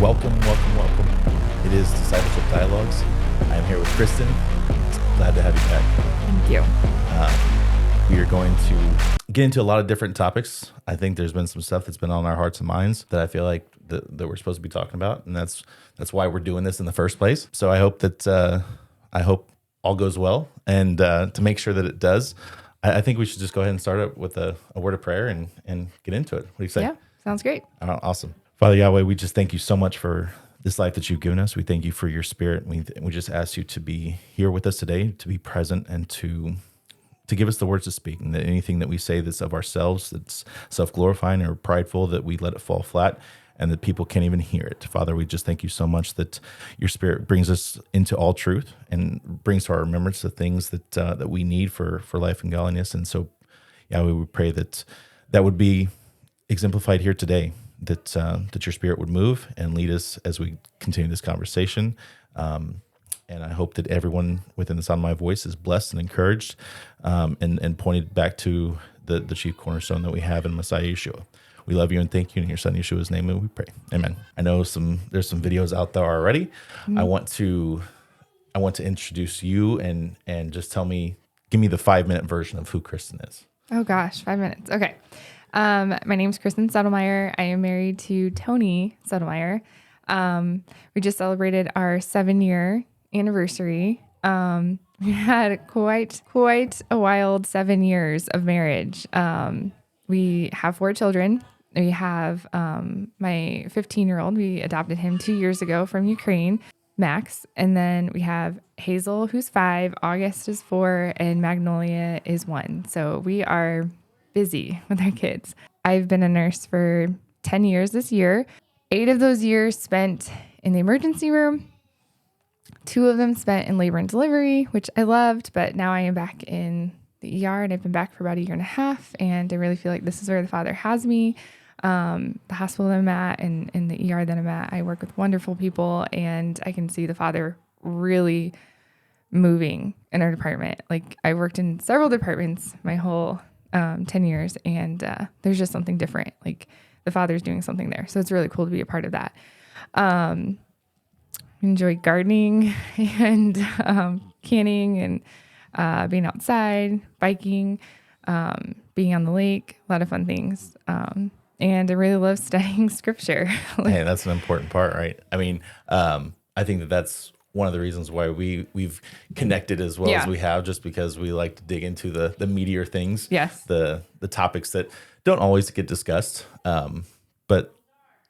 Welcome, welcome, welcome. It is Discipleship Dialogues. I'm here with Kristin. Glad to have you back. Thank you. We are going to get into a lot of different topics. I think there's been some stuff that's been on our hearts and minds that I feel like that we're supposed to be talking about, and that's why we're doing this in the first place. So I hope that all goes well, and to make sure that it does, I think we should just go ahead and start up with a word of prayer and get into it. What do you say? Yeah, sounds great. Awesome. Father Yahweh, we just thank you so much for this life that you've given us. We thank you for your spirit. We just ask you to be here with us today, to be present, and to give us the words to speak, and that anything that we say that's of ourselves, that's self-glorifying or prideful, that we let it fall flat and that people can't even hear it. Father, we just thank you so much that your spirit brings us into all truth and brings to our remembrance the things that we need for life and godliness. And so, Yahweh, we pray that would be exemplified here today, that your spirit would move and lead us as we continue this conversation. And I hope that everyone within the sound of my voice is blessed and encouraged, and pointed back to the chief cornerstone that we have in Messiah Yeshua. We love you and thank you in your son Yeshua's name, and we pray. Amen. I know there's some videos out there already. Mm-hmm. I want to introduce you and just give me the 5-minute version of who Kristin is. Oh gosh, 5 minutes. Okay. My name's Kristin Settlemyer. I am married to Tony Settlemyer. We just celebrated our 7-year anniversary. We had quite a wild 7 years of marriage. We have 4 children. We have my 15-year-old. We adopted him 2 years ago from Ukraine, Max. And then we have Hazel, who's 5, August is 4, and Magnolia is 1. So we are busy with our kids. I've been a nurse for 10 years this year. 8 of those years spent in the emergency room. 2 of them spent in labor and delivery, which I loved, but now I am back in the ER, and I've been back for about 1.5 years, and I really feel like this is where the Father has me. The hospital that I'm at and in the ER that I'm at, I work with wonderful people, and I can see the Father really moving in our department. Like, I worked in several departments my whole 10 years, and there's just something different. Like, the Father's doing something there. So it's really cool to be a part of that. Enjoy gardening and canning and being outside, biking, being on the lake, a lot of fun things. And I really love studying scripture. Hey, that's an important part, right? I mean, I think that's one of the reasons why we've connected as well as we have, just because we like to dig into the meatier things. Yes. The topics that don't always get discussed. But,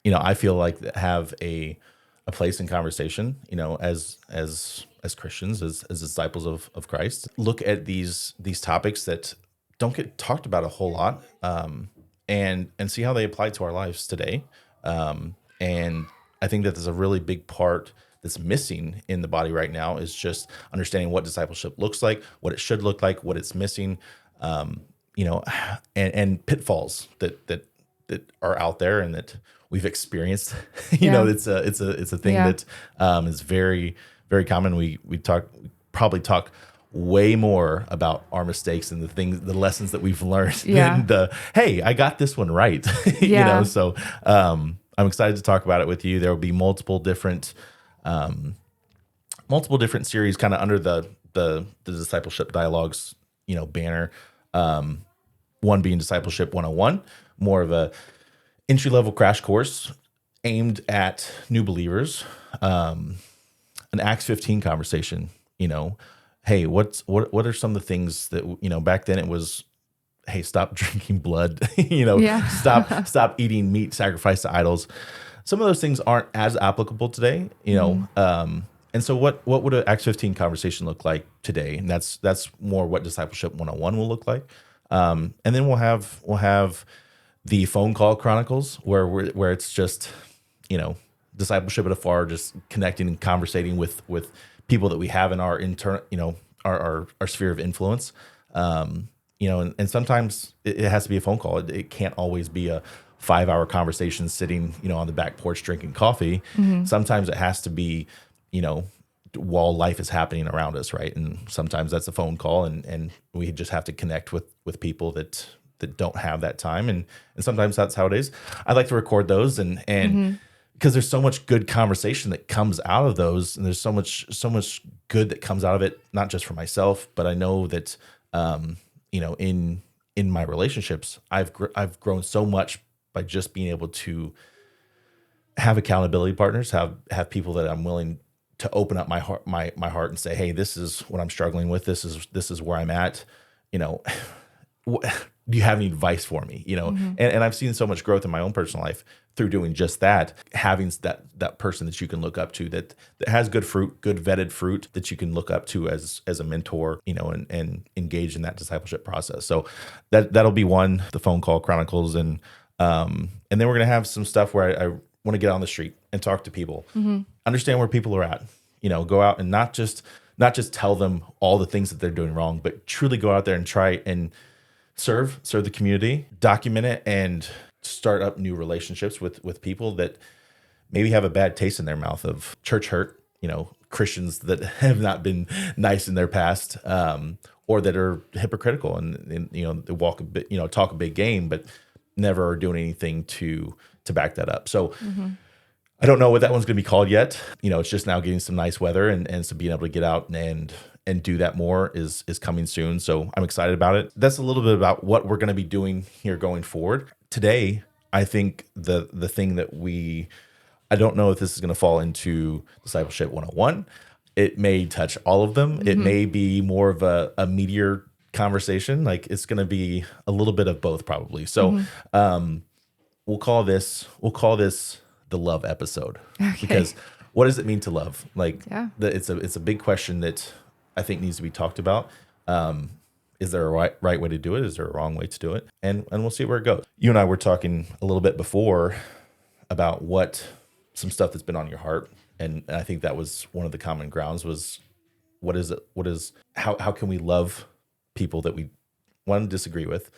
I feel like have a place in conversation, as Christians, as disciples of Christ, look at these topics that don't get talked about a whole lot, and see how they apply to our lives today. And I think that there's a really big part that's missing in the body right now, is just understanding what discipleship looks like, what it should look like, what it's missing, and pitfalls that are out there and that we've experienced. It's a thing that is very, very common. We probably talk way more about our mistakes and the lessons that we've learned than hey, I got this one right. So I'm excited to talk about it with you. There will be multiple different series kind of under the Discipleship Dialogues, banner. One being Discipleship 101, more of a entry-level crash course aimed at new believers. An Acts 15 conversation, hey, what are some of the things that, back then it was, hey, stop drinking blood, stop eating meat sacrificed to idols. Some of those things aren't as applicable today, and so what would an Acts 15 conversation look like today? And that's more what Discipleship 101 will look like. And then we'll have the phone call chronicles where it's just, discipleship at afar, just connecting and conversating with people that we have in our internal, our sphere of influence. And sometimes it has to be a phone call. It can't always be a 5-hour conversation sitting, on the back porch drinking coffee. Mm-hmm. Sometimes it has to be, while life is happening around us, right? And sometimes that's a phone call, and we just have to connect with people that don't have that time, and sometimes that's how it is. I like to record those and because there's so much good conversation that comes out of those, and there's so much good that comes out of it, not just for myself, but I know that in my relationships, I've grown so much by just being able to have accountability partners, have people that I'm willing to open up my heart and say, hey, this is what I'm struggling with. This is where I'm at. Do you have any advice for me? And I've seen so much growth in my own personal life through doing just that, having that person that you can look up to that has good fruit, good vetted fruit that you can look up to as a mentor, and engage in that discipleship process. So that'll be one, the phone call chronicles, and then we're going to have some stuff where I want to get on the street and talk to people, understand where people are at, go out and not just tell them all the things that they're doing wrong, but truly go out there and try and serve the community, document it, and start up new relationships with people that maybe have a bad taste in their mouth of church hurt, Christians that have not been nice in their past, or that are hypocritical and they walk a bit, talk a big game, but never are doing anything to back that up. So I don't know what that one's going to be called yet. It's just now getting some nice weather, and so being able to get out and do that more is coming soon. So I'm excited about it. That's a little bit about what we're going to be doing here going forward. Today, I think the thing that I don't know if this is going to fall into Discipleship 101. It may touch all of them. It may be more of a meatier conversation. Like, it's going to be a little bit of both probably. So we'll call this the love episode. Okay. Because what does it mean to love? Like, it's a big question that I think needs to be talked about. Is there a right way to do it? Is there a wrong way to do it? And we'll see where it goes. You and I were talking a little bit before about some stuff that's been on your heart. And I think that was one of the common grounds was, how can we love people that we one disagree with,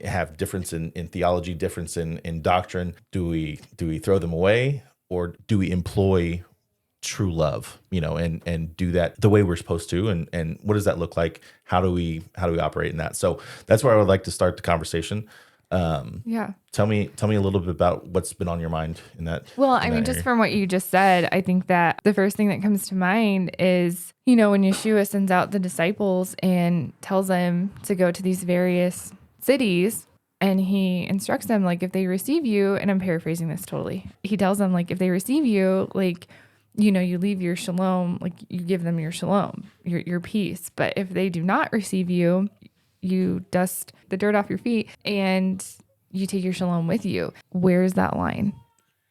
have difference in theology, difference in doctrine? Do we throw them away, or do we employ true love, and do that the way we're supposed to? And what does that look like? How do we operate in that? So that's where I would like to start the conversation. Tell me a little bit about what's been on your mind in that. Well, I mean, just from what you just said, I think that the first thing that comes to mind is, when Yeshua sends out the disciples and tells them to go to these various cities, and he instructs them, like, if they receive you, and I'm paraphrasing this totally, he tells them, like, if they receive you, like, you leave your shalom, like, you give them your shalom, your peace. But if they do not receive you, you dust the dirt off your feet and you take your shalom with you. Where's that line?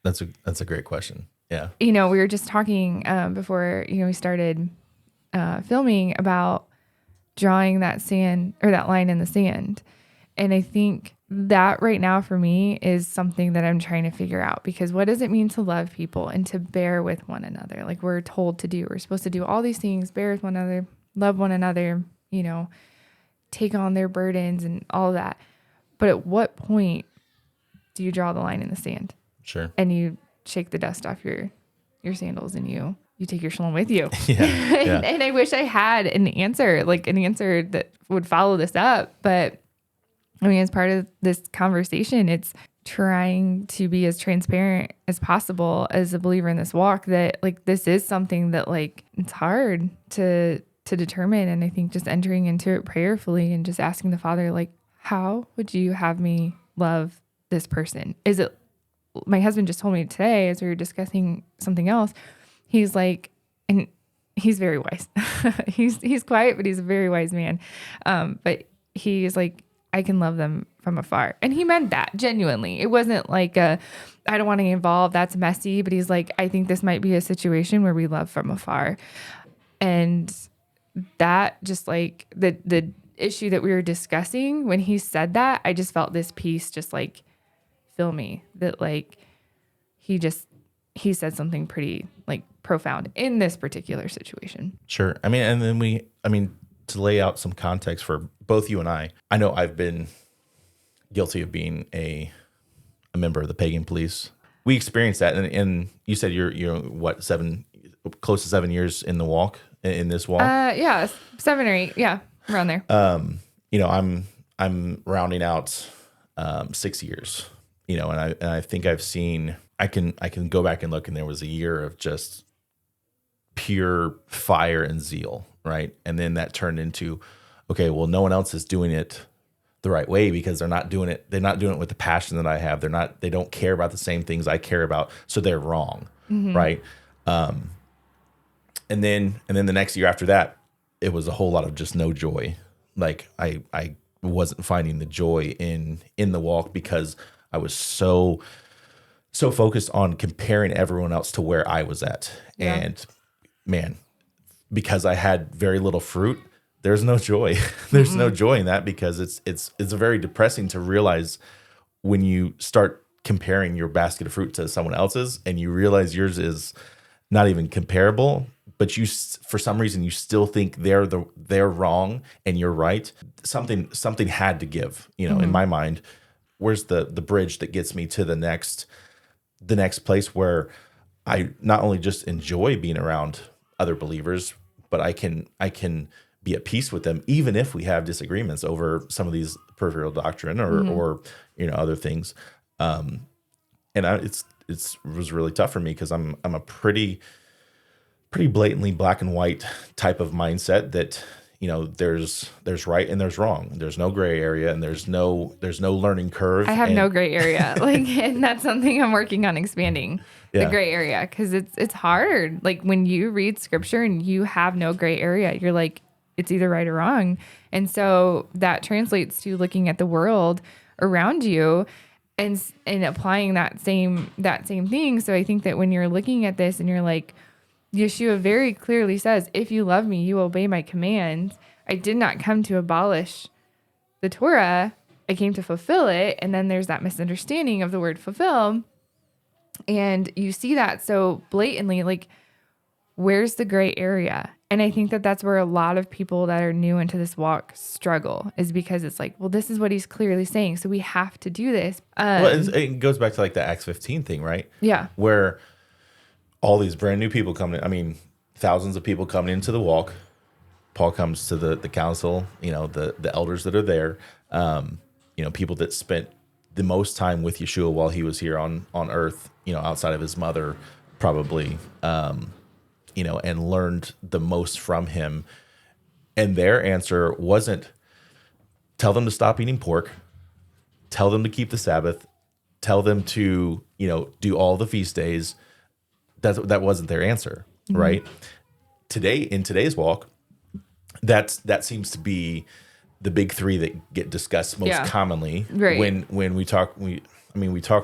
That's a great question. Yeah. We were just talking before, we started filming about drawing that sand, or that line in the sand. And I think that right now for me is something that I'm trying to figure out, because what does it mean to love people and to bear with one another? Like, we're told to do, we're supposed to do all these things, bear with one another, love one another, take on their burdens and all that. But at what point do you draw the line in the sand? Sure. And you shake the dust off your sandals, and you take your shalom with you. Yeah. And I wish I had an answer that would follow this up. But I mean, as part of this conversation, it's trying to be as transparent as possible as a believer in this walk, that, like, this is something that, like, it's hard to determine. And I think just entering into it prayerfully and just asking the Father, like, how would you have me love this person? Is it, my husband just told me today, as we were discussing something else, he's like, and he's very wise. he's quiet, but he's a very wise man. But he's like, I can love them from afar. And he meant that genuinely. It wasn't like I don't want to get involved, that's messy. But he's like, I think this might be a situation where we love from afar. And that, just like the issue that we were discussing, when he said that, I just felt this peace just like fill me, that like he said something pretty like profound in this particular situation. Sure. I mean, and then to lay out some context for both you and I know I've been guilty of being a member of the pagan police. We experienced that. And you said you're what, close to 7 years in the walk, in this walk? Yeah, 7 or 8. Yeah, around there. I'm rounding out 6 years, and I think I've seen I can go back and look, and there was a year of just pure fire and zeal, right? And then that turned into, okay, well, no one else is doing it the right way because they're not doing it with the passion that I have. They don't care about the same things I care about, so they're wrong, right? And then the next year after that, it was a whole lot of just no joy. Like I wasn't finding the joy in the walk because I was so focused on comparing everyone else to where I was at. Yeah. And man, because I had very little fruit, there's no joy. There's no joy in that, because it's very depressing to realize when you start comparing your basket of fruit to someone else's and you realize yours is not even comparable, but for some reason you still think they're wrong and you're right. Something had to give, in my mind. Where's the bridge that gets me to the next place where I not only just enjoy being around other believers, but I can be at peace with them, even if we have disagreements over some of these peripheral doctrine or other things. And it was really tough for me because I'm a pretty blatantly black and white type of mindset that there's right and there's wrong. There's no gray area, and there's no learning curve. I have no gray area. And that's something I'm working on expanding, the gray area, because it's hard. Like when you read scripture and you have no gray area, you're like, it's either right or wrong. And so that translates to looking at the world around you and applying that same thing. So I think that when you're looking at this and you're like, Yeshua very clearly says, if you love me, you obey my commands. I did not come to abolish the Torah. I came to fulfill it. And then there's that misunderstanding of the word fulfill. And you see that so blatantly, like, where's the gray area? And I think that that's where a lot of people that are new into this walk struggle, is because it's like, well, this is what he's clearly saying, so we have to do this. It goes back to like the Acts 15 thing, right? Yeah. Where all these brand new people coming in, I mean, thousands of people coming into the walk. Paul comes to the council, the elders that are there, people that spent the most time with Yeshua while he was here on earth, outside of his mother, probably, and learned the most from him. And their answer wasn't tell them to stop eating pork, tell them to keep the Sabbath, tell them to, do all the feast days. That wasn't their answer, right? In today's walk, that seems to be the big three that get discussed most commonly. Right. When we talk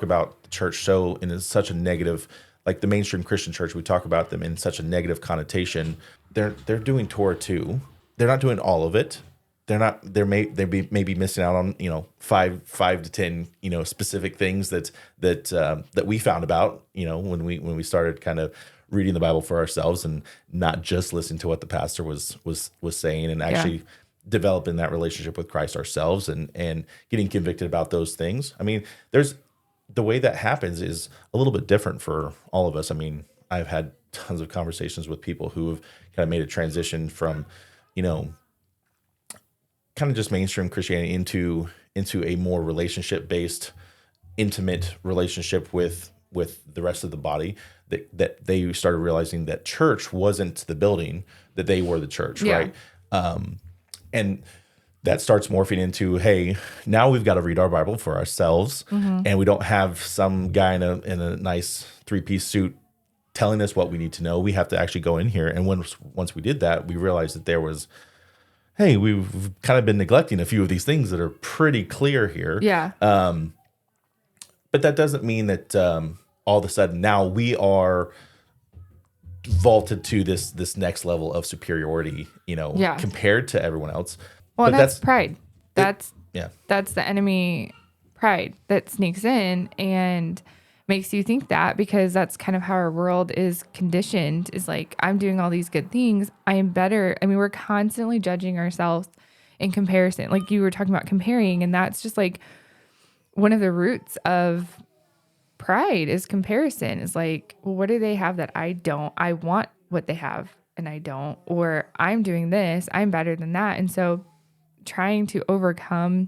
about the church so in such a negative, like the mainstream Christian church, we talk about them in such a negative connotation. They're doing Torah too. They're not doing all of it. They may be missing out on 5 to 10 specific things that we found about when we started kind of reading the Bible for ourselves and not just listening to what the pastor was saying, and actually developing that relationship with Christ ourselves and getting convicted about those things. I mean, the way that happens is a little bit different for all of us. I mean, I've had tons of conversations with people who have kind of made a transition from kind of just mainstream Christianity into a more relationship-based, intimate relationship with the rest of the body, that they started realizing that church wasn't the building, that they were the church, right? And that starts morphing into, hey, now we've got to read our Bible for ourselves, and we don't have some guy in a nice 3-piece suit telling us what we need to know. We have to actually go in here, and once we did that, we realized that there was, hey, we've kind of been neglecting a few of these things that are pretty clear here. Yeah. But that doesn't mean that all of a sudden now we are vaulted to this next level of superiority, compared to everyone else. Well, but that's pride. That's the enemy pride that sneaks in and makes you think that, because that's kind of how our world is conditioned, is like, I'm doing all these good things, I am better. I mean, we're constantly judging ourselves in comparison. Like you were talking about comparing, and that's just like one of the roots of pride is comparison. Is like, well, what do they have that I don't? I want what they have and I don't, or I'm doing this, I'm better than that. And so trying to overcome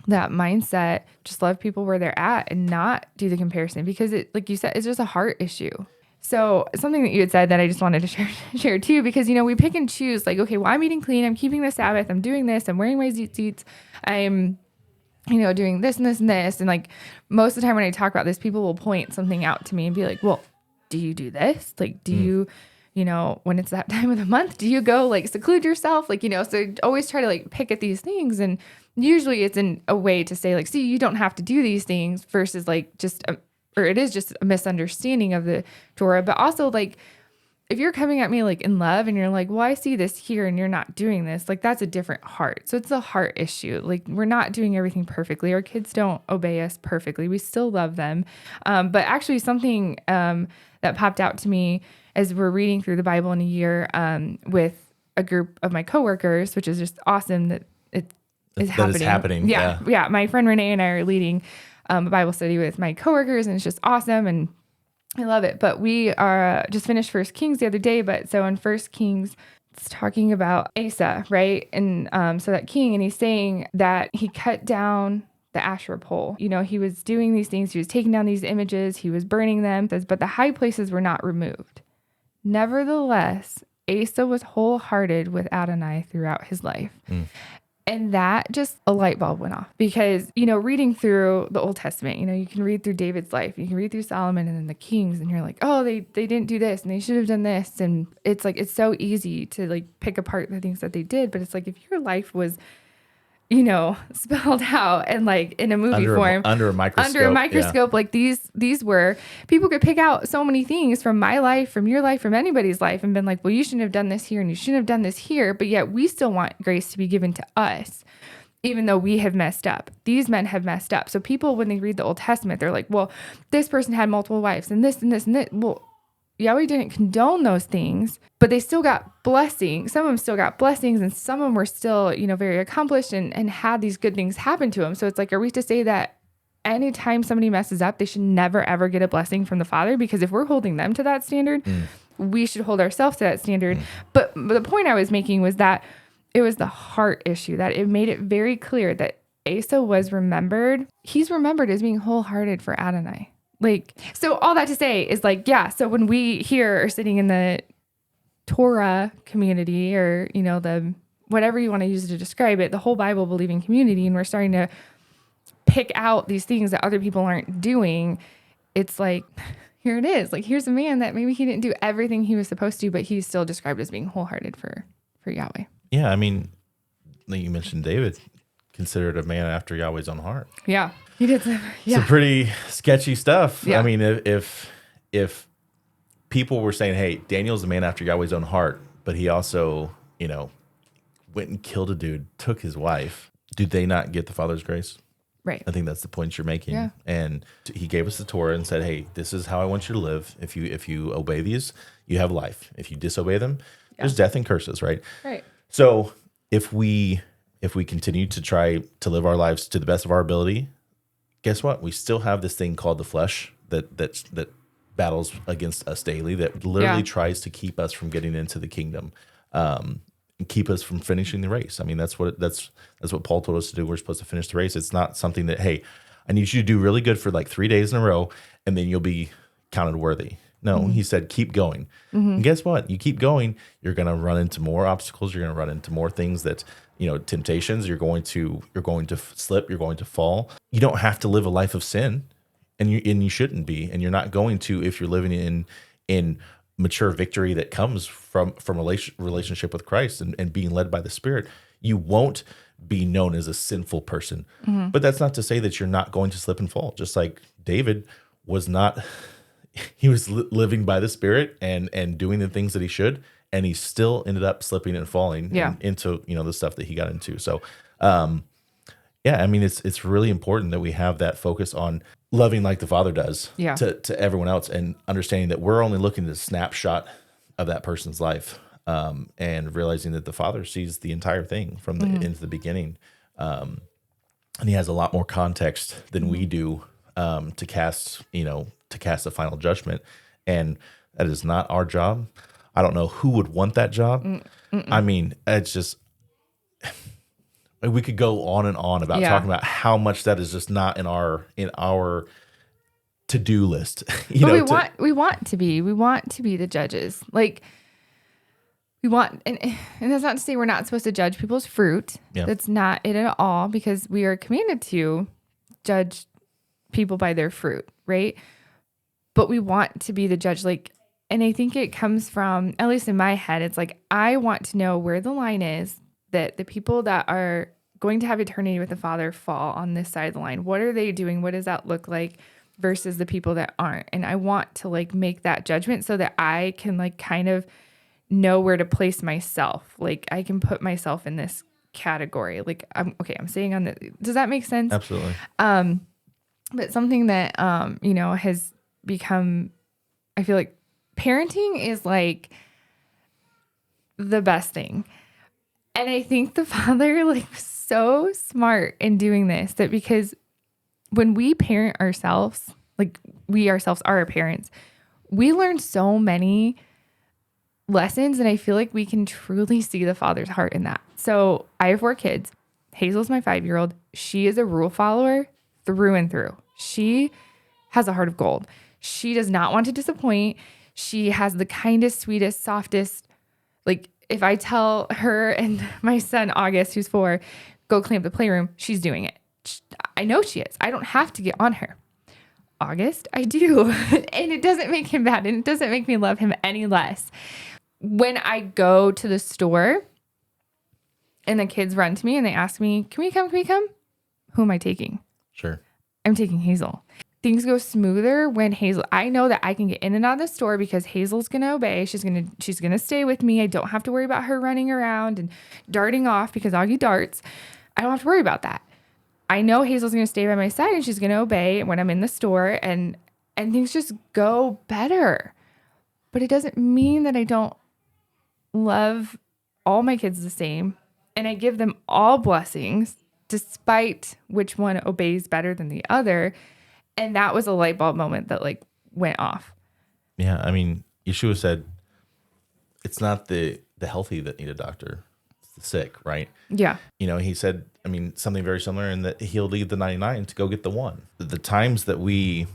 that mindset, just love people where they're at and not do the comparison, because it, like you said, it's just a heart issue. So something that you had said that I just wanted to share too, because, we pick and choose, like, okay, well, I'm eating clean, I'm keeping the Sabbath, I'm doing this, I'm wearing my tzitzits, I'm, doing this and this and this. And like most of the time when I talk about this, people will point something out to me and be like, well, do you do this? Like, do you, when it's that time of the month, do you go like seclude yourself? Like, so I always try to like pick at these things. And usually it's in a way to say like, see, you don't have to do these things, versus like or it is just a misunderstanding of the Torah. But also like, if you're coming at me like in love and you're like, well, I see this here and you're not doing this, like that's a different heart. So it's a heart issue. Like we're not doing everything perfectly. Our kids don't obey us perfectly. We still love them. But actually something that popped out to me as we're reading through the Bible in a year with a group of my coworkers, which is just awesome that it is happening. That is happening. Yeah. My friend Renee and I are leading a Bible study with my coworkers, and it's just awesome. And I love it. But we are just finished First Kings the other day. But so in First Kings, it's talking about Asa, right? And so that king, and he's saying that he cut down the Asherah pole. He was doing these things. He was taking down these images. He was burning them. But the high places were not removed. Nevertheless, Asa was wholehearted with Adonai throughout his life. And that just a light bulb went off, because, reading through the Old Testament, you can read through David's life, you can read through Solomon and then the Kings, and you're like, oh, they didn't do this and they should have done this. And it's like, it's so easy to like pick apart the things that they did. But it's like, if your life was, spelled out and like in a movie form under a microscope, like these were, people could pick out so many things from my life, from your life, from anybody's life, and been like, well, you shouldn't have done this here and you shouldn't have done this here. But yet we still want grace to be given to us, even though we have messed up. These men have messed up. So people, when they read the Old Testament, they're like, well, this person had multiple wives and this and this and this. Well, Yahweh didn't condone those things, but they still got blessings. Some of them still got blessings, and some of them were still, very accomplished and had these good things happen to them. So it's like, are we to say that anytime somebody messes up, they should never, ever get a blessing from the Father? Because if we're holding them to that standard, we should hold ourselves to that standard. But the point I was making was that it was the heart issue, that it made it very clear that Asa was remembered. He's remembered as being wholehearted for Adonai. Like, so all that to say is like, yeah, so when we here are sitting in the Torah community, or, the, whatever you want to use to describe it, the whole Bible believing community, and we're starting to pick out these things that other people aren't doing, it's like, here it is. Like, here's a man that maybe he didn't do everything he was supposed to, but he's still described as being wholehearted for Yahweh. Yeah. I mean, like you mentioned, David, considered a man after Yahweh's own heart. Yeah. He did. Some pretty sketchy stuff. Yeah. I mean, if people were saying, hey, Daniel's a man after Yahweh's own heart, but he also, went and killed a dude, took his wife, do they not get the Father's grace? Right. I think that's the point you're making. Yeah. And he gave us the Torah and said, hey, this is how I want you to live. If you obey these, you have life. If you disobey them, there's death and curses, right? Right. So if we continue to try to live our lives to the best of our ability, guess what? We still have this thing called the flesh that battles against us daily, that literally tries to keep us from getting into the kingdom, and keep us from finishing the race. I mean, that's what Paul told us to do. We're supposed to finish the race. It's not something that, hey, I need you to do really good for like 3 days in a row, and then you'll be counted worthy. No, he said, keep going. And guess what? You keep going, you're going to run into more obstacles. You're going to run into more things that, temptations. You're going to slip. You're going to fall. You don't have to live a life of sin, and you shouldn't be. And you're not going to, if you're living in mature victory that comes from relationship with Christ and being led by the Spirit. You won't be known as a sinful person. But that's not to say that you're not going to slip and fall. Just like David was not. He was living by the Spirit and doing the things that he should, and he still ended up slipping and falling into the stuff that he got into. So, I mean, it's really important that we have that focus on loving like the Father does to everyone else, and understanding that we're only looking at a snapshot of that person's life, and realizing that the Father sees the entire thing from the into the beginning, and he has a lot more context than we do to cast the final judgment. And that is not our job. I don't know who would want that job. I mean, it's just, Like, we could go on and on about talking about how much that is just not in our to-do list. We want to be the judges. Like, we want, and that's not to say we're not supposed to judge people's fruit. Yeah. That's not it at all, because we are commanded to judge people by their fruit, right? But we want to be the judge. Like, and I think it comes from, at least in my head, it's like, I want to know where the line is that the people that are going to have eternity with the Father fall on this side of the line. What are they doing? What does that look like versus the people that aren't? And I want to like make that judgment so that I can like kind of know where to place myself. Like, I can put myself in this category. Like, I'm saying on the, does that make sense? Absolutely. But something that, has become, I feel like parenting is like the best thing. And I think the Father like so smart in doing this, that because when we parent ourselves, like we ourselves are our parents, we learn so many lessons, and I feel like we can truly see the Father's heart in that. So I have 4 kids. Hazel's my 5-year-old. She is a rule follower through and through. She has a heart of gold. She does not want to disappoint. She has the kindest, sweetest, softest, like, if I tell her and my son, August, who's 4, go clean up the playroom, she's doing it. I know she is. I don't have to get on her. August, I do. And it doesn't make him bad, and it doesn't make me love him any less. When I go to the store and the kids run to me and they ask me, can we come? Who am I taking? Sure. I'm taking Hazel. Things go smoother when Hazel, I know that I can get in and out of the store because Hazel's going to obey. She's going to stay with me. I don't have to worry about her running around and darting off because Augie darts. I don't have to worry about that. I know Hazel's going to stay by my side and she's going to obey when I'm in the store, and things just go better. But it doesn't mean that I don't love all my kids the same, and I give them all blessings despite which one obeys better than the other. And that was a light bulb moment that like went off. Yeah. I mean, Yeshua said it's not the healthy that need a doctor, it's the sick, right? Yeah. He said, I mean, something very similar in that he'll leave the 99 to go get the one. The times that we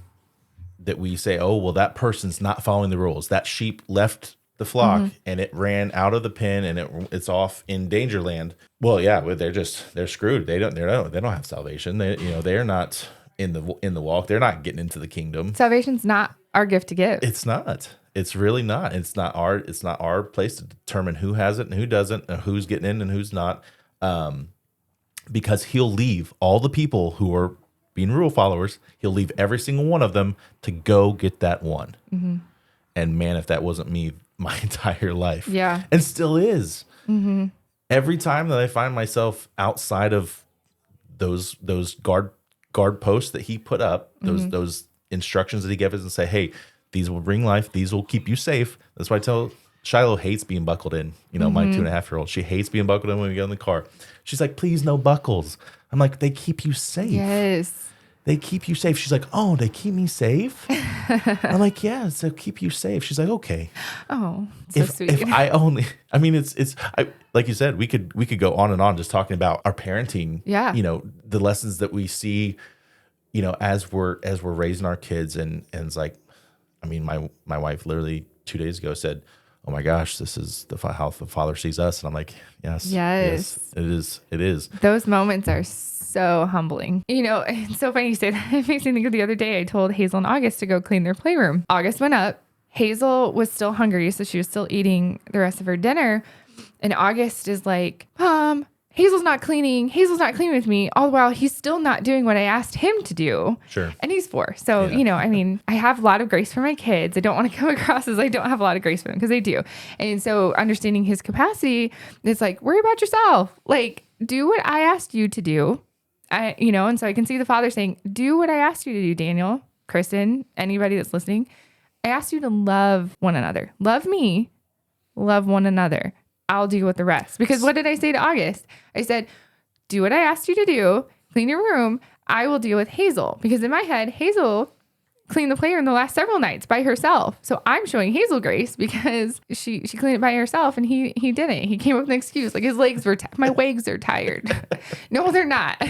say, oh, well, that person's not following the rules. That sheep left the flock and it ran out of the pen and it's off in danger land. Well, yeah, they're screwed. They don't have salvation. They're not in the walk. They're not getting into the kingdom. Salvation's not our gift to give. It's not. It's really not. It's not our place to determine who has it and who doesn't, and who's getting in and who's not. Because he'll leave all the people who are being rule followers, he'll leave every single one of them to go get that one. Mm-hmm. And man, if that wasn't me my entire life. Yeah. And still is. Mm-hmm. Every time that I find myself outside of those guard posts that he put up, those instructions that he gave us and say, hey, these will bring life. These will keep you safe. That's why I tell Shiloh hates being buckled in. My 2.5-year-old, she hates being buckled in when we go in the car. She's like, please, no buckles. I'm like, they keep you safe. Yes. They keep you safe. She's like, oh, they keep me safe? I'm like, yeah, so keep you safe. She's like, okay. Oh, so sweet. If like you said, we could go on and on just talking about our parenting. Yeah. The lessons that we see, as we're raising our kids, and it's like, I mean, my wife literally 2 days ago said, oh my gosh, this is how the Father sees us. And I'm like, yes, it is. Those moments are so humbling. It's so funny you say that. It makes me think of the other day I told Hazel and August to go clean their playroom. August went up. Hazel was still hungry, so she was still eating the rest of her dinner. And August is like, Mom, Hazel's not cleaning with me. All the while, he's still not doing what I asked him to do. Sure. And he's 4. So, I have a lot of grace for my kids. I don't want to come across as I don't have a lot of grace for them, because I do. And so understanding his capacity, it's like, worry about yourself. Like, do what I asked you to do. And so I can see the Father saying, do what I asked you to do, Daniel, Kristin, anybody that's listening. I asked you to love one another. Love me. Love one another. I'll deal with the rest. Because what did I say to August? I said, do what I asked you to do. Clean your room. I will deal with Hazel. Because in my head, Hazel cleaned the playroom the last several nights by herself. So I'm showing Hazel grace because she cleaned it by herself and he didn't. He came up with an excuse like his legs were my legs are tired. No, they're not.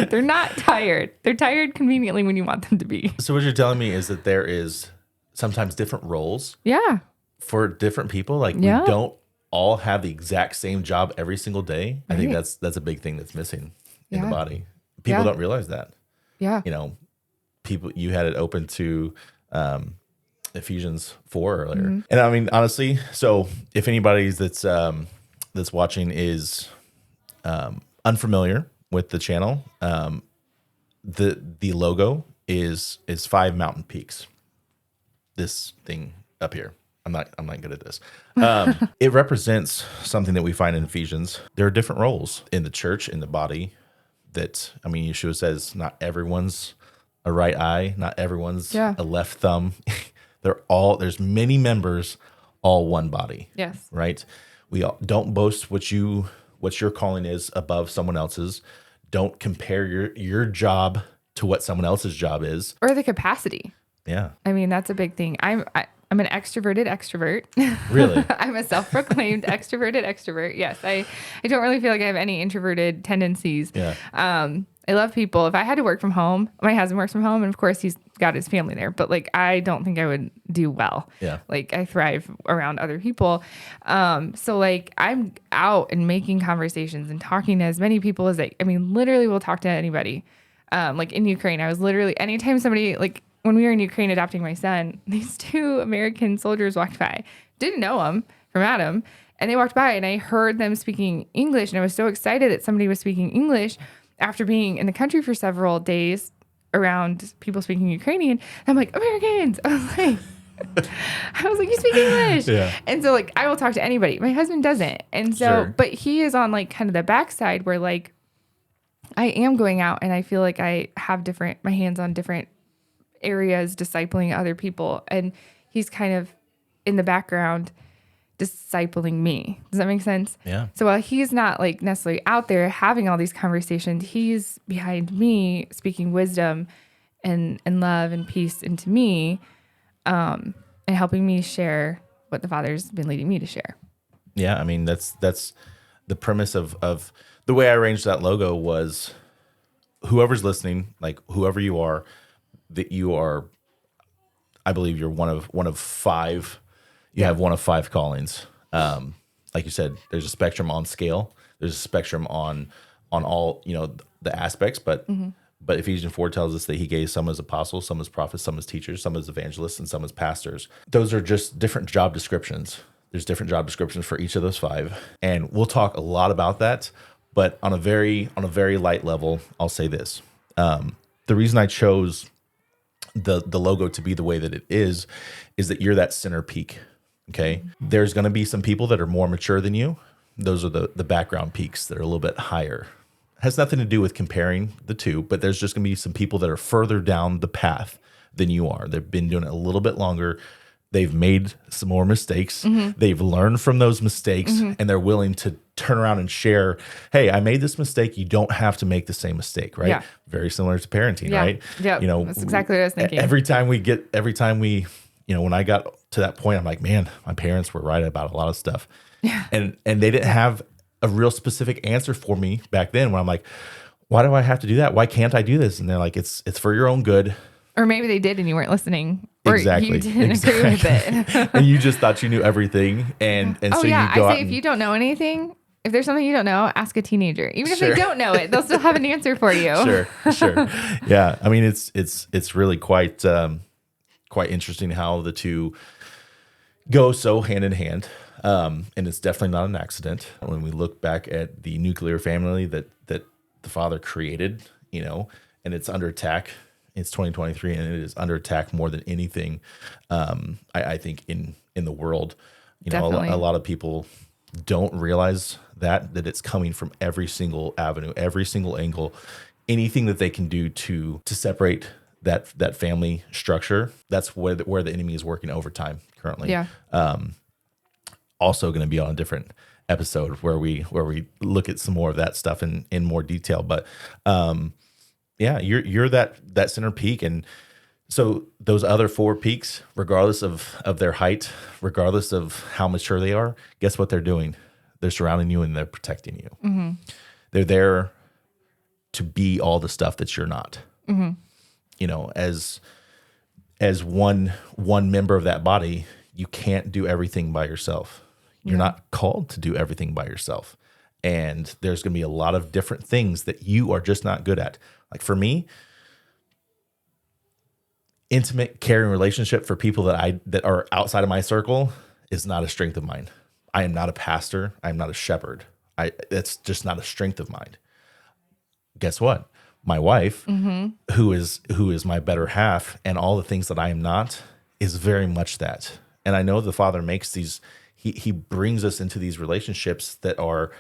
They're not tired. They're tired conveniently when you want them to be. So what you're telling me is that there is sometimes different roles Yeah. for different people. Like we don't all have the exact same job every single day. I think that's a big thing that's missing in the body. People don't realize that. Yeah. You know, people, you had it open to Ephesians 4 earlier. And I mean, honestly, so if anybody that's watching is unfamiliar with the channel, the logo is 5 mountain peaks. This thing up here. I'm not good at this. It represents something that we find in Ephesians. There are different roles in the church, in the body. That, I mean, Yeshua says not everyone's a right eye, not everyone's a left thumb. There's many members, all one body. Yes. Right? We all, don't boast what your calling is above someone else's. Don't compare your job to what someone else's job is. Or the capacity. Yeah. I mean, that's a big thing. I'm an extroverted extrovert. Really? I'm a self-proclaimed extroverted extrovert. Yes. I don't really feel like I have any introverted tendencies. Yeah. I love people. If I had to work from home, my husband works from home and of course he's got his family there, but like, I don't think I would do well. Yeah. Like I thrive around other people. So like I'm out and making conversations and talking to as many people as I mean, literally will talk to anybody. Like in Ukraine, I was literally, anytime somebody like, when we were in Ukraine adopting my son, these 2 American soldiers walked by. Didn't know them from Adam. And they walked by and I heard them speaking English. And I was so excited that somebody was speaking English after being in the country for several days around people speaking Ukrainian. And I'm like, Americans. I was like, you speak English. Yeah. And so like, I will talk to anybody. My husband doesn't. And so, but he is on like kind of the backside where like, I am going out and I feel like I have my hands on different areas discipling other people, and he's kind of in the background discipling me. Does that make sense? Yeah. So while he's not like necessarily out there having all these conversations, he's behind me speaking wisdom and love and peace into me, and helping me share what the Father's been leading me to share. Yeah, I mean that's the premise of the way I arranged that logo was whoever's listening, like whoever you are, that you are, I believe you're one of 5. You have one of 5 callings. Like you said, there's a spectrum on scale. There's a spectrum on all, the aspects, but Ephesians 4 tells us that he gave some as apostles, some as prophets, some as teachers, some as evangelists, and some as pastors. Those are just different job descriptions. There's different job descriptions for each of those 5. And we'll talk a lot about that, but on a very light level, I'll say this. The reason I chose the logo to be the way that it is that you're that center peak. Okay. There's going to be some people that are more mature than you. Those are the background peaks that are a little bit higher. It has nothing to do with comparing the two, but there's just going to be some people that are further down the path than you are. They've been doing it a little bit longer. They've made some more mistakes. They've learned from those mistakes, and they're willing to turn around and share, hey, I made this mistake. You don't have to make the same mistake, right? Yeah. Very similar to parenting, right? Yeah. That's exactly what I was thinking. Every time we, when I got to that point, I'm like, man, my parents were right about a lot of stuff. Yeah. And they didn't have a real specific answer for me back then when I'm like, why do I have to do that? Why can't I do this? And they're like, it's for your own good. Or maybe they did and you weren't listening. Or Exactly. you didn't agree with it. And you just thought you knew everything. And so you go I out say if you don't know anything, if there's something you don't know, ask a teenager. Even if they don't know it, they'll still have an answer for you. Sure. Yeah. I mean, it's really quite interesting how the two go so hand in hand. And it's definitely not an accident. When we look back at the nuclear family that the Father created, and it's under attack. It's 2023, and it is under attack more than anything. I think in the world, a lot of people don't realize that it's coming from every single avenue, every single angle, anything that they can do to separate that family structure. That's where the enemy is working overtime currently. Yeah. Also going to be on a different episode where we look at some more of that stuff in more detail, but. Yeah, you're that center peak, and So those other four peaks, regardless of their height, regardless of how mature they are, guess what they're doing? They're surrounding you and they're protecting you. Mm-hmm. They're there to be all the stuff that you're not. Mm-hmm. You know, as one member of that body, you can't do everything by yourself. You're not called to do everything by yourself. And there's going to be a lot of different things that you are just not good at. Like for me, intimate, caring relationship for people that are outside of my circle is not a strength of mine. I am not a pastor. I am not a shepherd. That's just not a strength of mine. Guess what? My wife, who is my better half, and all the things that I am not, is very much that. And I know the Father makes these. He brings us into these relationships that are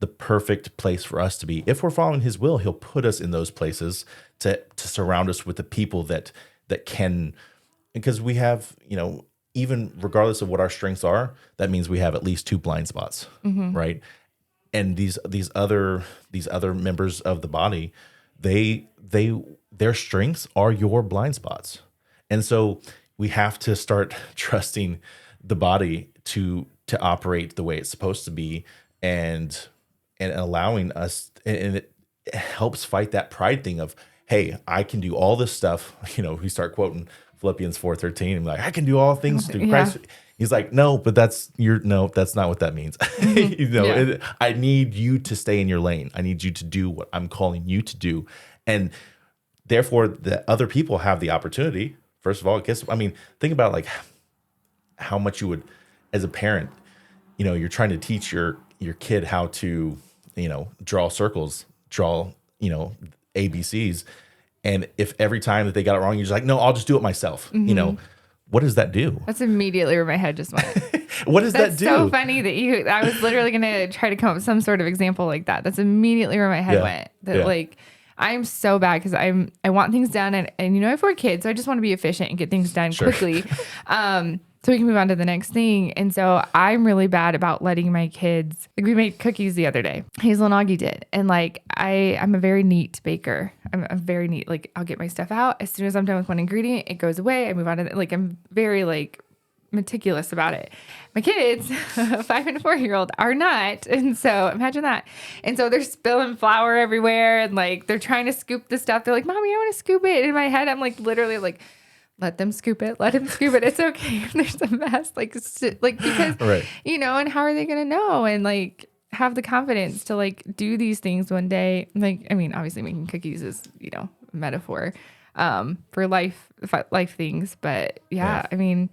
the perfect place for us to be. If we're following His will, He'll put us in those places to surround us with the people that can, because we have, even regardless of what our strengths are, that means we have at least 2 blind spots, right? And these other members of the body, their strengths are your blind spots. And so we have to start trusting the body to operate the way it's supposed to be, and allowing us, and it helps fight that pride thing of, hey, I can do all this stuff. We start quoting Philippians 4:13 and like, I can do all things through Christ. He's like, no, but that's not what that means. I need you to stay in your lane. I need you to do what I'm calling you to do. And therefore the other people have the opportunity. First of all, think about like how much you would, as a parent, you're trying to teach your kid how to, draw circles, draw, ABCs. And if every time that they got it wrong, you're just like, no, I'll just do it myself. What does that do? That's immediately where my head just went. What does that do? That's so funny that I was literally going to try to come up with some sort of example like that. That's immediately where my head went. Like, I'm so bad because I want things done. And I have 4 kids, so I just want to be efficient and get things done quickly. So we can move on to the next thing. And so I'm really bad about letting my kids, like we made cookies the other day. Hazel and Augie did. And like, I'm a very neat baker. I'm very neat. Like I'll get my stuff out. As soon as I'm done with one ingredient, it goes away. I move on to like, I'm very like meticulous about it. My kids, 5 and 4-year-old, are not. And so imagine that. And so they're spilling flour everywhere. And like, they're trying to scoop the stuff. They're like, Mommy, I want to scoop it. In my head, I'm like, literally like, let them scoop it. Let him scoop it. It's okay if there's a mess. Because, right. And how are they going to know? And like, have the confidence to like do these things one day. Like, obviously making cookies is, a metaphor, for life things. But yeah. You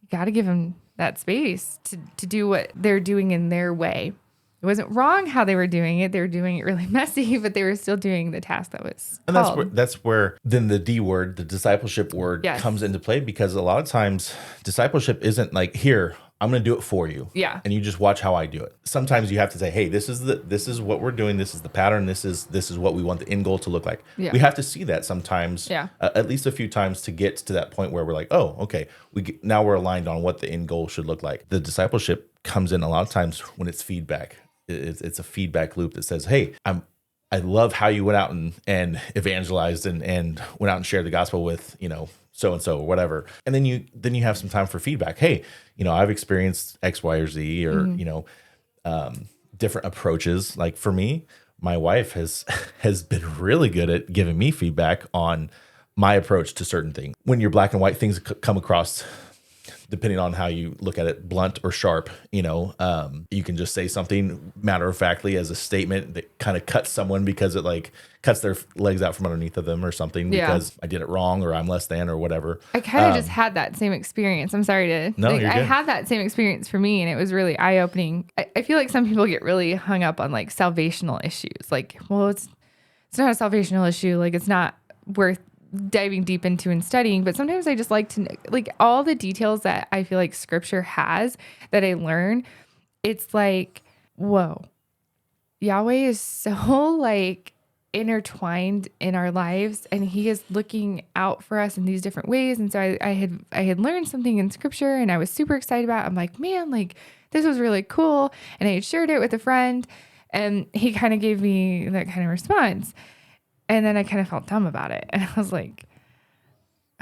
got to give them that space to do what they're doing in their way. It wasn't wrong how they were doing it. They were doing it really messy, but they were still doing the task that was called. And that's where then the D word, the discipleship word, comes into play, because a lot of times discipleship isn't like, here, I'm going to do it for you. Yeah. And you just watch how I do it. Sometimes you have to say, hey, this is what we're doing. This is the pattern. This is what we want the end goal to look like. Yeah. We have to see that sometimes, at least a few times, to get to that point where we're like, oh, okay, now we're aligned on what the end goal should look like. The discipleship comes in a lot of times when it's feedback. It's a feedback loop that says, hey, I love how you went out and evangelized and went out and shared the gospel with, so-and-so or whatever. And then you have some time for feedback. Hey, I've experienced X, Y, or Z, or, different approaches. Like for me, my wife has been really good at giving me feedback on my approach to certain things. When you're black and white, things come across, depending on how you look at it, blunt or sharp, you can just say something matter-of-factly as a statement that kind of cuts someone because it like cuts their legs out from underneath of them or something because I did it wrong or I'm less than or whatever. I kind of just had that same experience. I'm sorry to... No, I had that same experience for me, and it was really eye-opening. I feel like some people get really hung up on like salvational issues. Like, well, it's not a salvational issue. Like, it's not worth diving deep into and studying, but sometimes I just like to know, like, all the details that I feel like scripture has that I learn. It's like, whoa, Yahweh is so like intertwined in our lives, and he is looking out for us in these different ways. And so I had learned something in scripture, and I was super excited about it. I'm like, man, like this was really cool. And I had shared it with a friend, and he kind of gave me that kind of response. And then I kind of felt dumb about it. And I was like,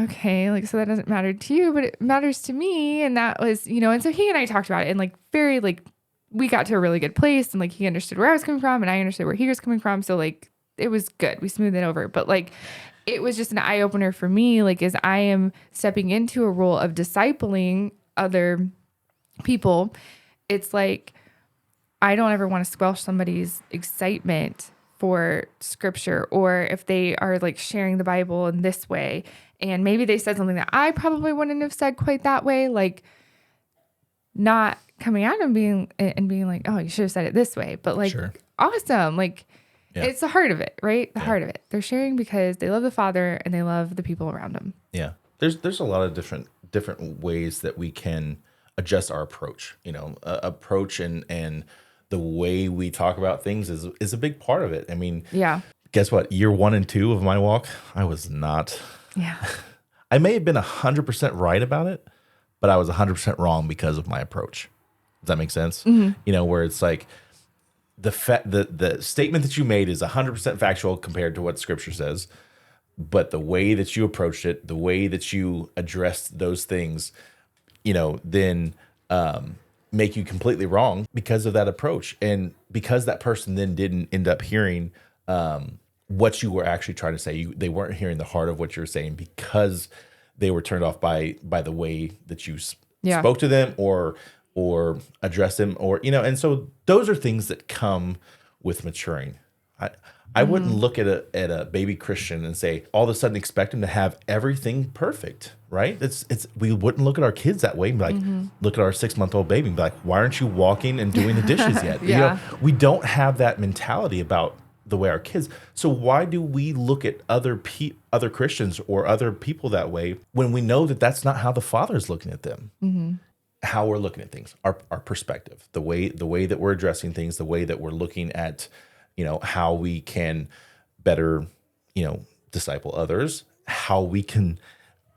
okay, like, so that doesn't matter to you, but it matters to me. And that was, and so he and I talked about it, and like very like we got to a really good place, and like he understood where I was coming from and I understood where he was coming from. So like it was good. We smoothed it over. But like it was just an eye opener for me, like as I am stepping into a role of discipling other people, it's like I don't ever want to squelch somebody's excitement for scripture, or if they are like sharing the Bible in this way and maybe they said something that I probably wouldn't have said quite that way, like not coming out and being like, oh, you should have said it this way, but like, Sure. awesome. Like it's the heart of it, right? The heart of it. They're sharing because they love the Father and they love the people around them. Yeah. There's a lot of different ways that we can adjust our approach, approach and the way we talk about things is a big part of it. I mean, guess what? Year 1 and 2 of my walk, I was not. Yeah. I may have been 100% right about it, but I was 100% wrong because of my approach. Does that make sense? Mm-hmm. Where it's like the statement that you made is 100% factual compared to what Scripture says, but the way that you approached it, the way that you addressed those things, then make you completely wrong because of that approach. And because that person then didn't end up hearing what you were actually trying to say. They weren't hearing the heart of what you were saying because they were turned off by the way that you spoke to them or addressed them, or and so those are things that come with maturing. I wouldn't look at a baby Christian and say all of a sudden expect him to have everything perfect, right? We wouldn't look at our kids that way and be like, look at our 6-month-old baby and be like, why aren't you walking and doing the dishes yet? We don't have that mentality about the way our kids. So why do we look at other Christians or other people that way when we know that that's not how the Father is looking at them? Mm-hmm. How we're looking at things, our perspective, the way that we're addressing things, the way that we're looking at how we can better, disciple others, how we can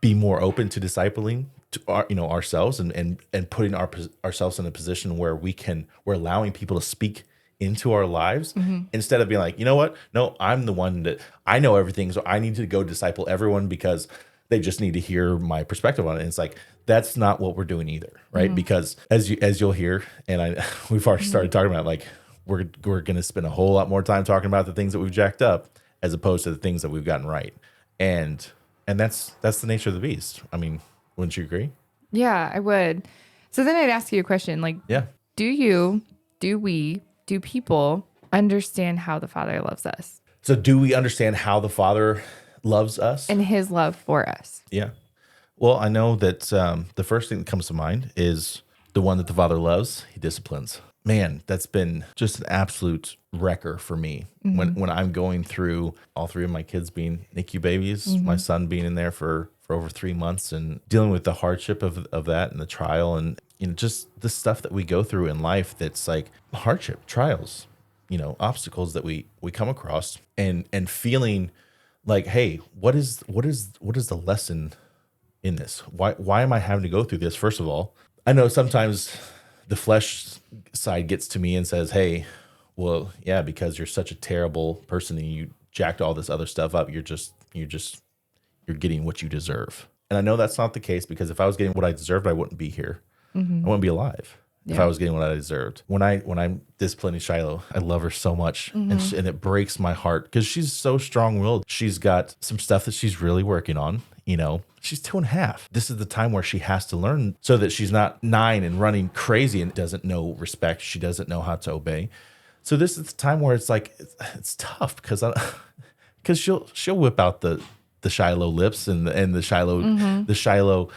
be more open to discipling to ourselves and putting ourselves in a position where we're allowing people to speak into our lives instead of being like, you know what? No, I'm the one that I know everything. So I need to go disciple everyone because they just need to hear my perspective on it. And it's like, that's not what we're doing either. Right. Because as you'll hear, and we've already started talking about, like, we're going to spend a whole lot more time talking about the things that we've jacked up as opposed to the things that we've gotten right. And that's the nature of the beast. I mean, wouldn't you agree? Yeah, I would. So then I'd ask you a question, like, do people understand how the Father loves us? So do we understand how the Father loves us? And his love for us? Yeah. Well, I know that the first thing that comes to mind is the one that the Father loves, he disciplines. Man, that's been just an absolute wrecker for me when I'm going through all 3 of my kids being NICU babies, my son being in there for over 3 months and dealing with the hardship of that and the trial and just the stuff that we go through in life that's like hardship, trials, obstacles that we come across and feeling like, hey, what is the lesson in this? Why am I having to go through this? First of all, I know sometimes the flesh side gets to me and says, hey, well, yeah, because you're such a terrible person and you jacked all this other stuff up, you're getting what you deserve. And I know that's not the case, because if I was getting what I deserved, I wouldn't be here. I wouldn't be alive if I was getting what I deserved. When I'm disciplining Shiloh, I love her so much, and it breaks my heart because she's so strong-willed. She's got some stuff that she's really working on. She's 2.5. This is the time where she has to learn so that she's not 9 and running crazy and doesn't know respect. She doesn't know how to obey. So this is the time where it's like, it's tough because she'll whip out the Shiloh lips and the Shiloh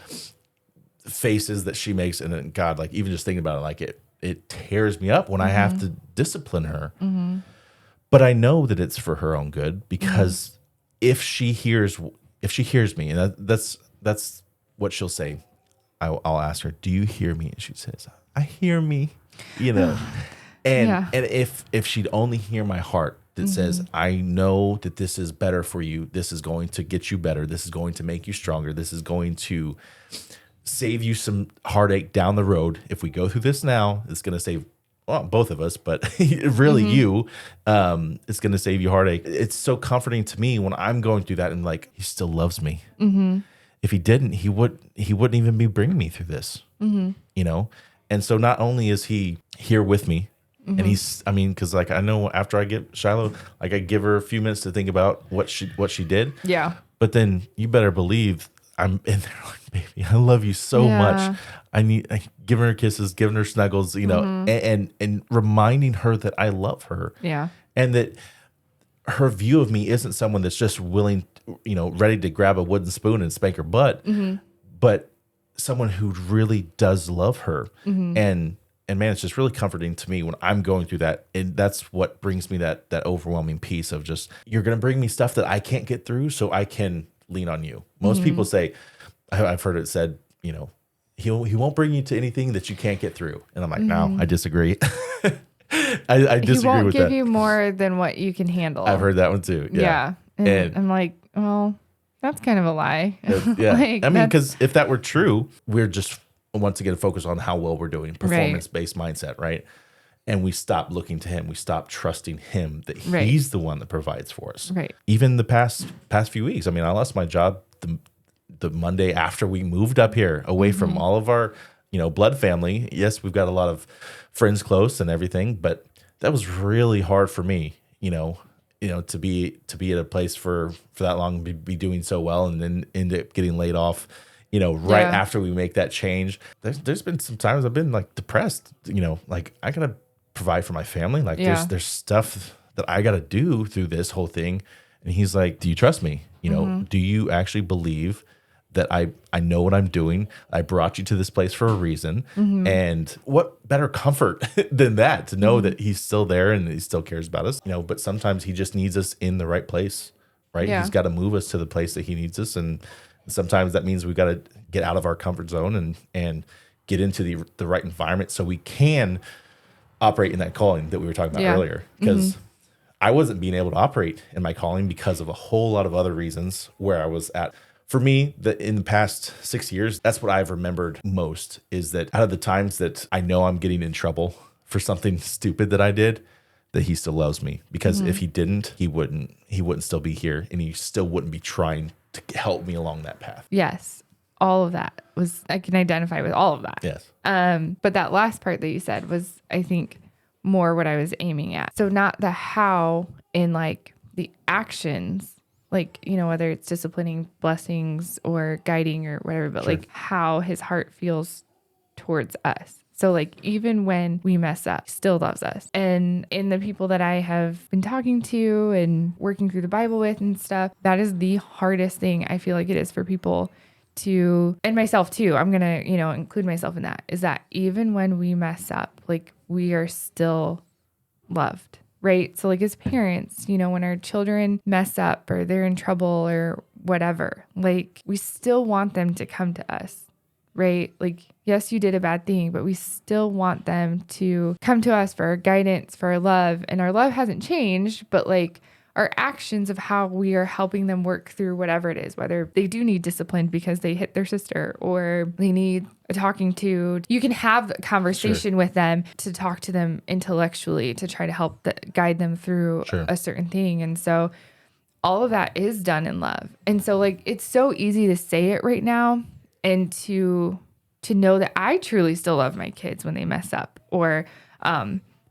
faces that she makes. And then God, like, even just thinking about it, like it tears me up when I have to discipline her. But I know that it's for her own good, because if she hears me, and that's what she'll say, I'll ask her, do you hear me? And she says, I hear me, and if she'd only hear my heart that says, I know that this is better for you. This is going to get you better. This is going to make you stronger. This is going to save you some heartache down the road. If we go through this now, it's going to save both of us, but really you, it's going to save you heartache. It's so comforting to me when I'm going through that and like, he still loves me. if he didn't, he wouldn't even be bringing me through this, you know? And so not only is he here with me, and because like I know after I get Shiloh, like I give her a few minutes to think about what she did. Yeah. But then you better believe I'm in there like, baby, I love you so much. I giving her kisses, giving her snuggles, you know, and reminding her that I love her. Yeah. And that her view of me isn't someone that's just willing, you know, ready to grab a wooden spoon and spank her butt, but someone who really does love her. And man, it's just really comforting to me when I'm going through that. And that's what brings me that overwhelming peace of just, you're going to bring me stuff that I can't get through so I can lean on you. Most people say, I've heard it said, you know, he won't bring you to anything that you can't get through. And I'm like, no, I disagree. I disagree with that. He won't give you more than what you can handle. I've heard that one too. Yeah. And I'm like, well, that's kind of a lie. Yeah. Like, I mean, because if that were true, we're just once again focus on how well we're doing, performance-based mindset, right? And we stop looking to him. We stop trusting him that he's the one that provides for us. Right. Even the past few weeks. I mean, I lost my job the Monday after we moved up here, away from all of our, you know, blood family. Yes, we've got a lot of friends close and everything, but that was really hard for me, you know, to be at a place for that long, be doing so well, and then end up getting laid off, you know, right after we make that change. There's been some times I've been like depressed, you know, like I gotta provide for my family. Like there's stuff that I gotta do through this whole thing. And he's like, do you trust me? You know, do you actually believe that I know what I'm doing? I brought you to this place for a reason. And what better comfort than that, to know that he's still there and he still cares about us, you know, but sometimes he just needs us in the right place, right? He's got to move us to the place that he needs us. And sometimes that means we've got to get out of our comfort zone and get into the right environment so we can operate in that calling that we were talking about earlier. Because I wasn't being able to operate in my calling because of a whole lot of other reasons where I was at. For me, in the past 6 years, that's what I've remembered most, is that out of the times that I know I'm getting in trouble for something stupid that I did, that he still loves me. Because if he didn't, he wouldn't still be here, and he still wouldn't be trying to help me along that path. Yes. All of that I can identify with all of that. Yes. But that last part that you said was, I think, more what I was aiming at. So not the how in like the actions, like, you know, whether it's disciplining, blessings, or guiding or whatever, but like how his heart feels towards us. So like even when we mess up, he still loves us. And in the people that I have been talking to and working through the Bible with and stuff, that is the hardest thing I feel like it is for people to, and myself too, I'm going to, you know, include myself in that, is that even when we mess up, like we are still loved. Right. So like as parents, you know, when our children mess up or they're in trouble or whatever, like we still want them to come to us. Right. Like, yes, you did a bad thing, but we still want them to come to us for our guidance, for our love. And our love hasn't changed, but like our actions of how we are helping them work through whatever it is, whether they do need discipline because they hit their sister or they need a talking to, you can have a conversation with them to talk to them intellectually to try to help guide them through a certain thing. And so all of that is done in love. And so like, it's so easy to say it right now and to know that I truly still love my kids when they mess up, or,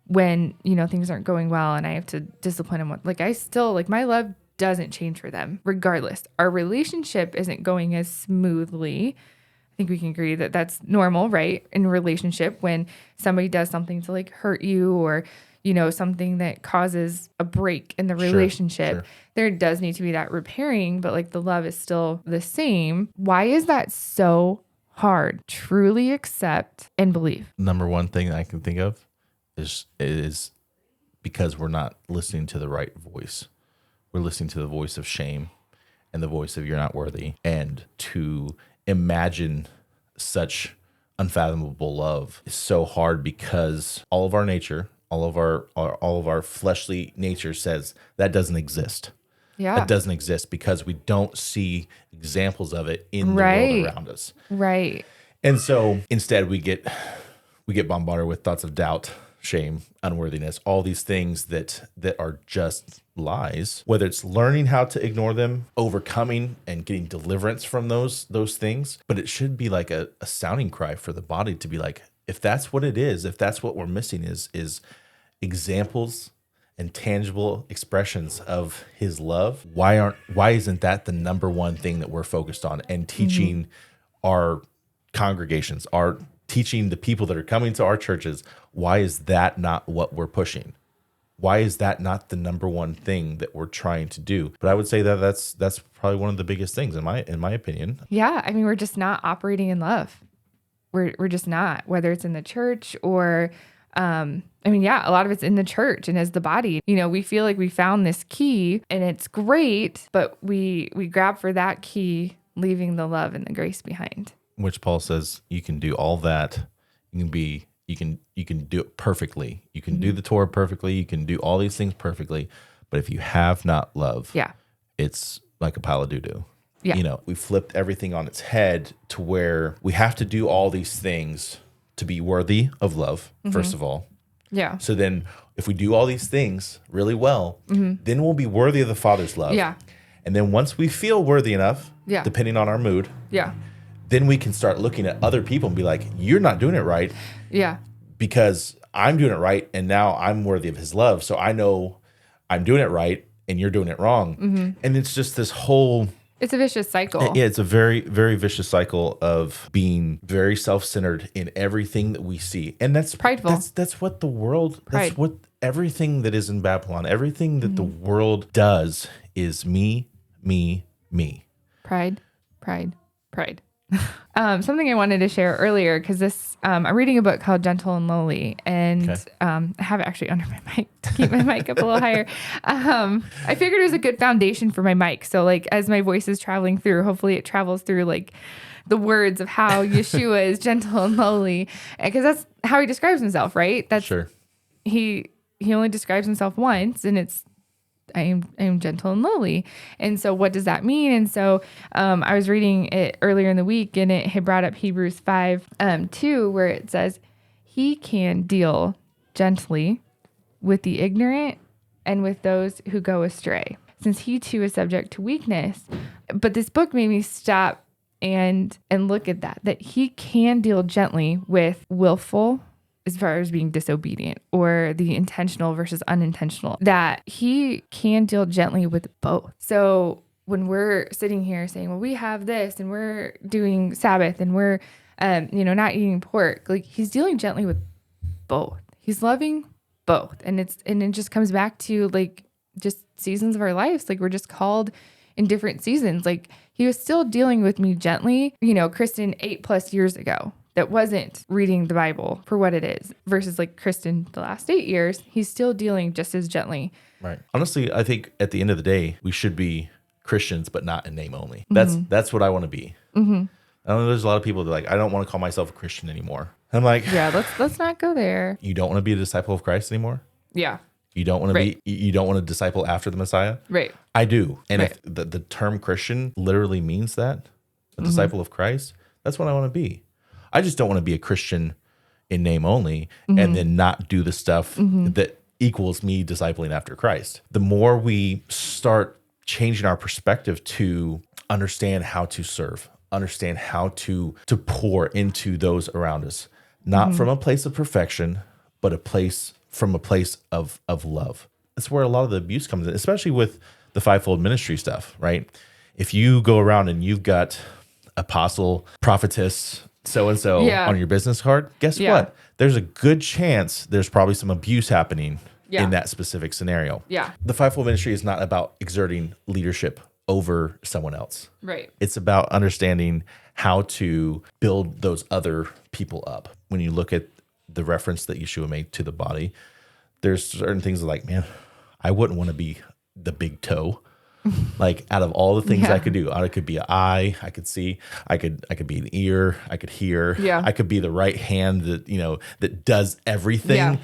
when, you know, things aren't going well and I have to discipline them. Like I still, like my love doesn't change for them regardless. Our relationship isn't going as smoothly. I think we can agree that that's normal, right? In a relationship, when somebody does something to like hurt you, or, you know, something that causes a break in the relationship, there does need to be that repairing, but like the love is still the same. Why is that so hard? Truly accept and believe. Number one thing I can think of is because we're not listening to the right voice. We're listening to the voice of shame and the voice of you're not worthy. And to imagine such unfathomable love is so hard, because all of our nature, all of our fleshly nature says that doesn't exist. Yeah. That doesn't exist, because we don't see examples of it in the world around us. Right. And so instead we get bombarded with thoughts of doubt, shame, unworthiness, all these things that are just lies, whether it's learning how to ignore them, overcoming and getting deliverance from those things, but it should be like a sounding cry for the body to be like, if that's what it is, if that's what we're missing is examples and tangible expressions of his love, why isn't that the number one thing that we're focused on and teaching our congregations, our teaching the people that are coming to our churches? Why is that not what we're pushing? Why is that not the number one thing that we're trying to do? But I would say that that's probably one of the biggest things in my opinion. Yeah. I mean, we're just not operating in love. We're just not, whether it's in the church or, a lot of it's in the church and as the body. We feel like we found this key and it's great, but we grab for that key, leaving the love and the grace behind. Which Paul says you can do all that. You can do it perfectly. You can do the Torah perfectly. You can do all these things perfectly. But if you have not love, it's like a pile of doo-doo. Yeah. We flipped everything on its head to where we have to do all these things to be worthy of love, first of all. Yeah. So then if we do all these things really well, then we'll be worthy of the Father's love. Yeah. And then once we feel worthy enough, depending on our mood, then we can start looking at other people and be like, you're not doing it right. Yeah. Because I'm doing it right and now I'm worthy of his love. So I know I'm doing it right and you're doing it wrong. And it's just this whole... It's a vicious cycle. Yeah, it's a very, very vicious cycle of being very self-centered in everything that we see. And that's prideful. That's what the world, that's what everything that is in Babylon, everything that the world does is me, me, me. Pride. Something I wanted to share earlier, because I'm reading a book called Gentle and Lowly, and I have it actually under my mic to keep my mic up a little higher. I figured it was a good foundation for my mic. So like as my voice is traveling through, hopefully it travels through like the words of how Yeshua is gentle and lowly, because that's how he describes himself, right? That's sure. He only describes himself once, and it's I am gentle and lowly. And so what does that mean? And so I was reading it earlier in the week, and it had brought up Hebrews 5:2, where it says, he can deal gently with the ignorant and with those who go astray, since he too is subject to weakness. But this book made me stop and look at that he can deal gently with willful, as far as being disobedient, or the intentional versus unintentional, that he can deal gently with both. So when we're sitting here saying, well, we have this and we're doing Sabbath and we're, not eating pork, like he's dealing gently with both. He's loving both. And it just comes back to like just seasons of our lives. Like we're just called in different seasons. Like he was still dealing with me gently, Kristin 8+ years ago, that wasn't reading the Bible for what it is, versus like Kristin the last 8 years, he's still dealing just as gently. Right. Honestly, I think at the end of the day, we should be Christians, but not in name only. That's what I want to be. I know there's a lot of people that are like, I don't want to call myself a Christian anymore. I'm like, yeah, let's not go there. You don't want to be a disciple of Christ anymore? Yeah. You don't want to you don't want to disciple after the Messiah? Right. I do. And if the term Christian literally means that, a disciple of Christ, that's what I want to be. I just don't want to be a Christian in name only and then not do the stuff that equals me discipling after Christ. The more we start changing our perspective to understand how to serve, understand how to pour into those around us, not from a place of perfection, but from a place of love. That's where a lot of the abuse comes in, especially with the fivefold ministry stuff, right? If you go around and you've got apostle, prophetess, so-and-so on your business card, guess what? There's a good chance there's probably some abuse happening in that specific scenario. Yeah. The fivefold ministry is not about exerting leadership over someone else. Right. It's about understanding how to build those other people up. When you look at the reference that Yeshua made to the body, there's certain things like, man, I wouldn't want to be the big toe. Like out of all the things I could do, I could be an eye, I could see, I could be an ear, I could hear, I could be the right hand that, that does everything.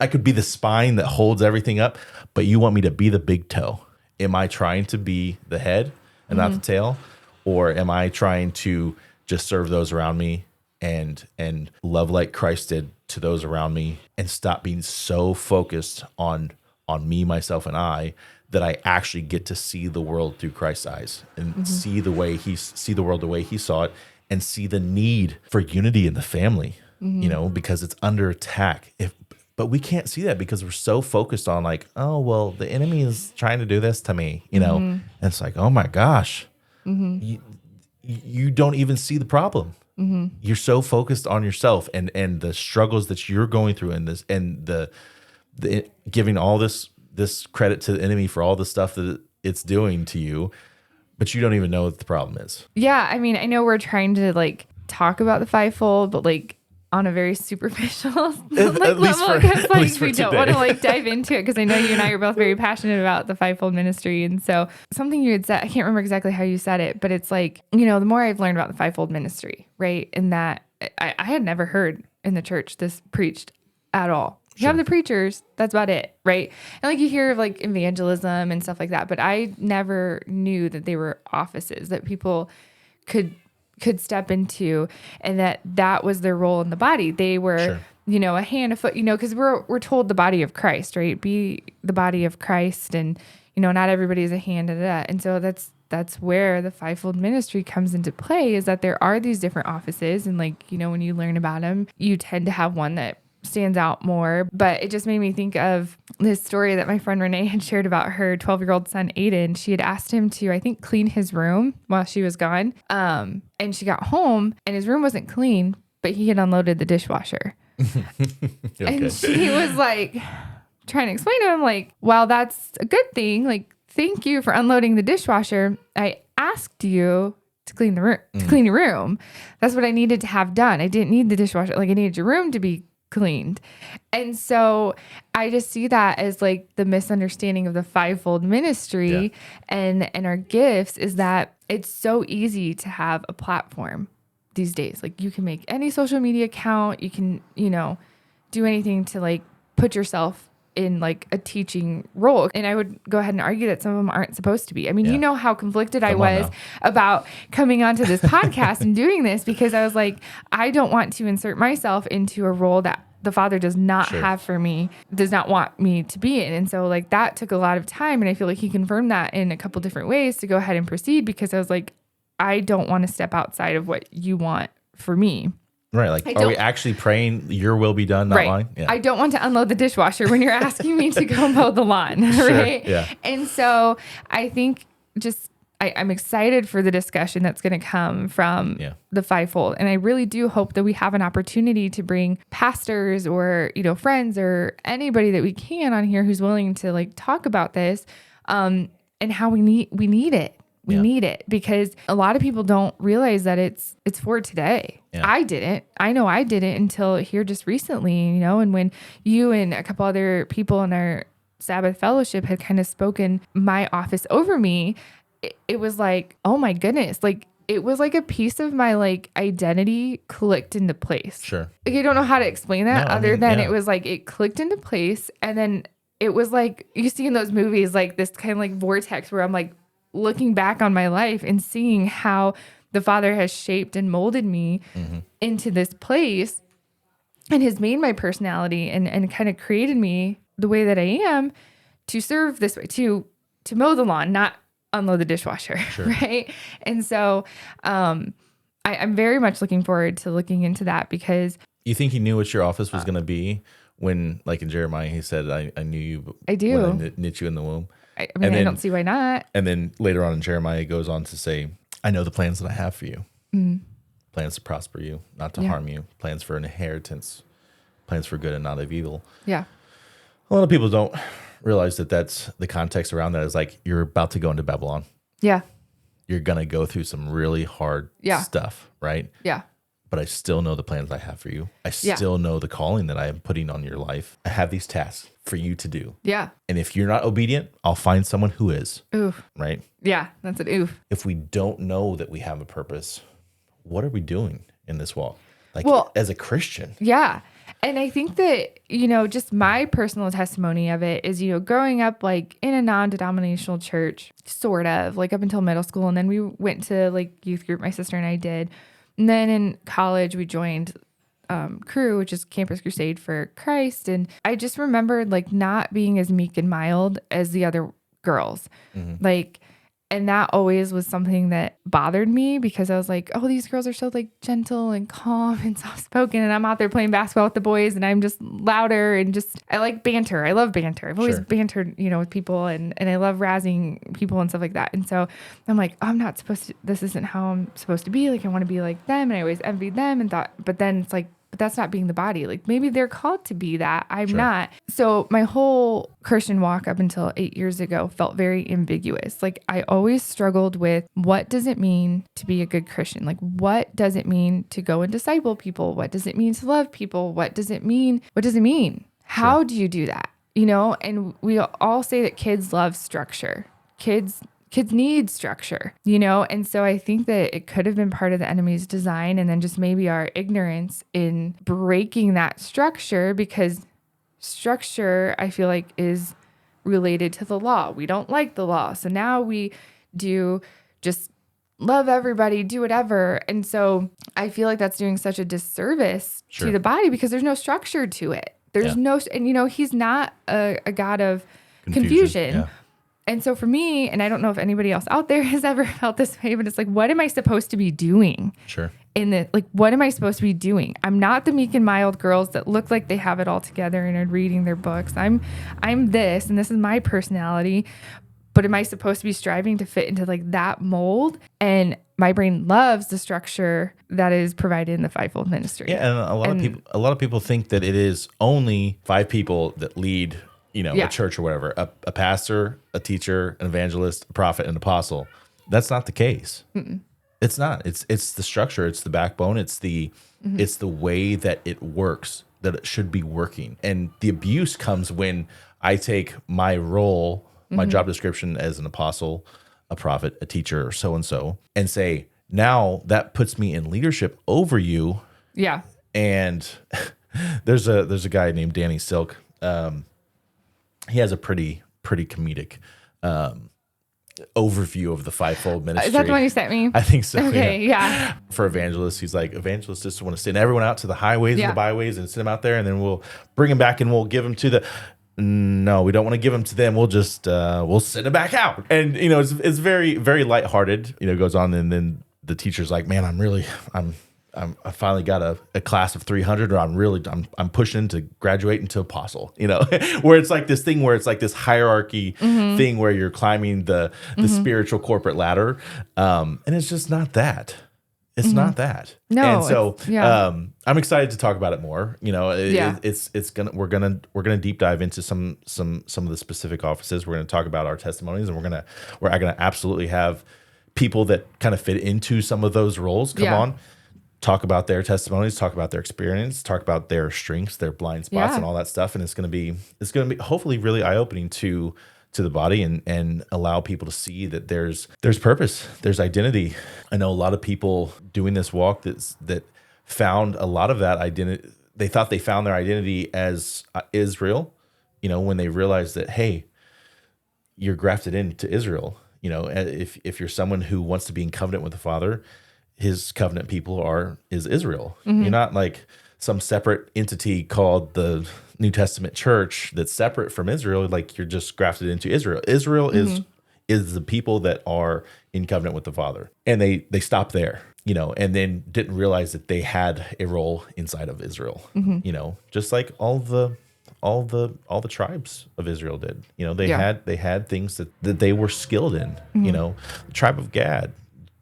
I could be the spine that holds everything up, but you want me to be the big toe. Am I trying to be the head and not the tail? Or am I trying to just serve those around me and love like Christ did to those around me and stop being so focused on on me, myself, and I, that I actually get to see the world through Christ's eyes and see the world the way he saw it, and see the need for unity in the family, because it's under attack. But we can't see that because we're so focused on like, oh, well, the enemy is trying to do this to me, and it's like, oh my gosh, you don't even see the problem. You're so focused on yourself and the struggles that you're going through, and the giving all this credit to the enemy for all the stuff that it's doing to you, but you don't even know what the problem is. Yeah, I mean, I know we're trying to like talk about the fivefold, but like on a very superficial level, because like we don't want to like dive into it, because I know you and I are both very passionate about the fivefold ministry. And so something you had said, I can't remember exactly how you said it, but it's like, the more I've learned about the fivefold ministry, right? And that I had never heard in the church this preached at all. You have the preachers, that's about it, right? And like you hear of like evangelism and stuff like that, but I never knew that they were offices that people could step into, and that was their role in the body. They were, a hand, a foot, because we're told the body of Christ, right? Be the body of Christ, and not everybody is a hand of that. And so that's where the fivefold ministry comes into play, is that there are these different offices, and like when you learn about them, you tend to have one that stands out more. But it just made me think of this story that my friend Renee had shared about her 12-year-old son Aiden. She had asked him to, I think, clean his room while she was gone. And she got home and his room wasn't clean, but he had unloaded the dishwasher. And she was like trying to explain to him, like, well, that's a good thing. Like, thank you for unloading the dishwasher. I asked you to clean the room, to clean your room. That's what I needed to have done. I didn't need the dishwasher. Like, I needed your room to be cleaned. And so I just see that as like the misunderstanding of the fivefold ministry and our gifts, is that it's so easy to have a platform these days. Like, you can make any social media account, you can, do anything to like put yourself in like a teaching role. And I would go ahead and argue that some of them aren't supposed to be. I mean, you know how conflicted I was about coming onto this podcast and doing this, because I was like, I don't want to insert myself into a role that the Father does not have for me, does not want me to be in. And so like that took a lot of time. And I feel like he confirmed that in a couple different ways to go ahead and proceed, because I was like, I don't want to step outside of what you want for me. Right. Like, are we actually praying your will be done, not mine? Yeah. I don't want to unload the dishwasher when you're asking me to go mow the lawn. Right. Yeah. And so I think I'm excited for the discussion that's going to come from the fivefold. And I really do hope that we have an opportunity to bring pastors or, friends or anybody that we can on here who's willing to like talk about this, and how we need it. We need it, because a lot of people don't realize that it's for today. Yeah. I didn't. I know I didn't until here just recently, and when you and a couple other people in our Sabbath fellowship had kind of spoken my office over me, it was like, oh my goodness, like it was like a piece of my like identity clicked into place. Sure. Like, I don't know how to explain that it was like it clicked into place, and then it was like you see in those movies, like this kind of like vortex where I'm like looking back on my life and seeing how the Father has shaped and molded me into this place, and has made my personality and kind of created me the way that I am to serve this way, to mow the lawn, not unload the dishwasher. Sure. Right. And so I'm very much looking forward to looking into that, because you think he knew what your office was going to be when, like in Jeremiah, he said, I knew you I do. when I knit you in the womb. I mean, I don't see why not. And then later on in Jeremiah, it goes on to say, I know the plans that I have for you. Plans to prosper you, not to harm you. Plans for an inheritance. Plans for good and not of evil. Yeah. A lot of people don't realize that that's the context around that is like, you're about to go into Babylon. Yeah. You're going to go through some really hard stuff, right? Yeah. But I still know the plans I have for you. I still know the calling that I am putting on your life. I have these tasks for you to do. Yeah. And if you're not obedient, I'll find someone who is. Oof. Right? Yeah, that's an oof. If we don't know that we have a purpose, what are we doing in this walk? Like, as a Christian. Yeah. And I think that, just my personal testimony of it is, growing up like in a non-denominational church, sort of like up until middle school. And then we went to like youth group, my sister and I did. And then in college, we joined crew, which is Campus Crusade for Christ. And I just remembered like not being as meek and mild as the other girls. Like, and that always was something that bothered me because I was like, oh, these girls are so like gentle and calm and soft spoken. And I'm out there playing basketball with the boys and I'm just louder and just, I like banter. I love banter. I've always bantered, with people and I love razzing people and stuff like that. And so I'm like, I'm not supposed to, this isn't how I'm supposed to be. Like, I want to be like them. And I always envied them and thought, but then it's like, but that's not being the body. Like maybe they're called to be that. I'm not. So my whole Christian walk up until 8 years ago felt very ambiguous. Like I always struggled with what does it mean to be a good Christian? Like what does it mean to go and disciple people? What does it mean to love people? What does it mean? What does it mean? How do you do that? And we all say that kids love structure. Kids need structure, And so I think that it could have been part of the enemy's design and then just maybe our ignorance in breaking that structure because structure, I feel like, is related to the law. We don't like the law. So now we do just love everybody, do whatever. And so I feel like that's doing such a disservice to the body because there's no structure to it. There's no, and he's not a God of confusion. Yeah. And so for me, and I don't know if anybody else out there has ever felt this way, but it's like, what am I supposed to be doing? What am I supposed to be doing? I'm not the meek and mild girls that look like they have it all together and are reading their books. I'm this, and this is my personality. But am I supposed to be striving to fit into like that mold? And my brain loves the structure that is provided in the fivefold ministry. Yeah, and a lot of people think that it is only 5 people that lead a church or whatever, a pastor, a teacher, an evangelist, a prophet, an apostle. That's not the case. It's not. It's the structure. It's the backbone. It's the way that it works, that it should be working. And the abuse comes when I take my role, my job description as an apostle, a prophet, a teacher, or so-and-so, and say, now that puts me in leadership over you. Yeah. And there's a guy named Danny Silk. He has a pretty comedic overview of the fivefold ministry. Is that the one you sent me? I think so. Okay, yeah. For evangelists, he's like, evangelists just want to send everyone out to the highways and the byways and send them out there, and then we'll bring them back and we'll give them to the. No, we don't want to give them to them. We'll just we'll send them back out. And it's very very lighthearted. Goes on, and then the teacher's like, man, I finally got a class of 300, or I'm pushing to graduate into apostle, where it's like this thing where it's like this hierarchy thing where you're climbing the spiritual corporate ladder. And it's just not that. It's not that. No. And so I'm excited to talk about it more. We're gonna deep dive into some of the specific offices. We're gonna talk about our testimonies, and we're gonna absolutely have people that kind of fit into some of those roles come on. Talk about their testimonies, talk about their experience, talk about their strengths, their blind spots, and all that stuff. And it's going to be hopefully really eye opening to the body and allow people to see that there's purpose, there's identity. I know a lot of people doing this walk that found a lot of that identity. They thought they found their identity as Israel, when they realized that, hey, you're grafted into Israel. If you're someone who wants to be in covenant with the Father, his covenant people is Israel. You're not like some separate entity called the New Testament church that's separate from Israel. Like you're just grafted into Israel. Israel is the people that are in covenant with the Father, and they stop there, and then didn't realize that they had a role inside of Israel, just like all the tribes of Israel did. They had things that they were skilled in. The tribe of Gad.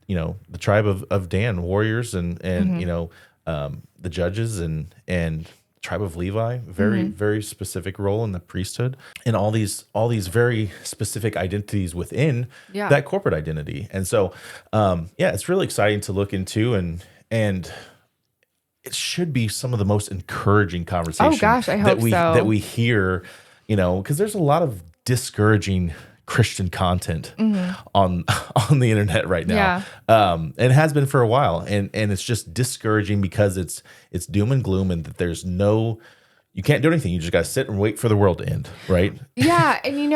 The tribe of Dan, warriors, and the judges and tribe of Levi, very specific role in the priesthood, and all these very specific identities within that corporate identity. And so, it's really exciting to look into, and it should be some of the most encouraging conversation. Oh gosh, I hope that we hear, because there's a lot of discouraging Christian content on the internet right now. And it has been for a while, and it's just discouraging because it's doom and gloom, and that there's no you can't do anything. You just got to sit and wait for the world to end, right? Yeah. And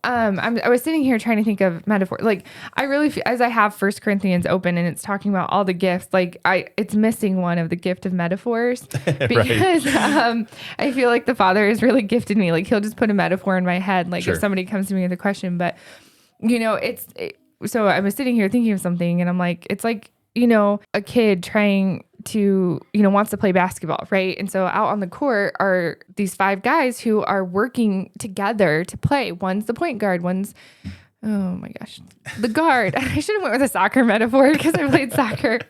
I was sitting here trying to think of metaphor. Like I really feel, as I have First Corinthians open and it's talking about all the gifts, like it's missing one of the gift of metaphors because I feel like the Father has really gifted me. Like he'll just put a metaphor in my head. Like if somebody comes to me with a question, but so I was sitting here thinking of something and I'm like, it's like, a kid trying to, wants to play basketball, right? And so out on the court are these 5 guys who are working together to play. One's the point guard, one's, oh my gosh, the guard. I should have went with a soccer metaphor because I played soccer.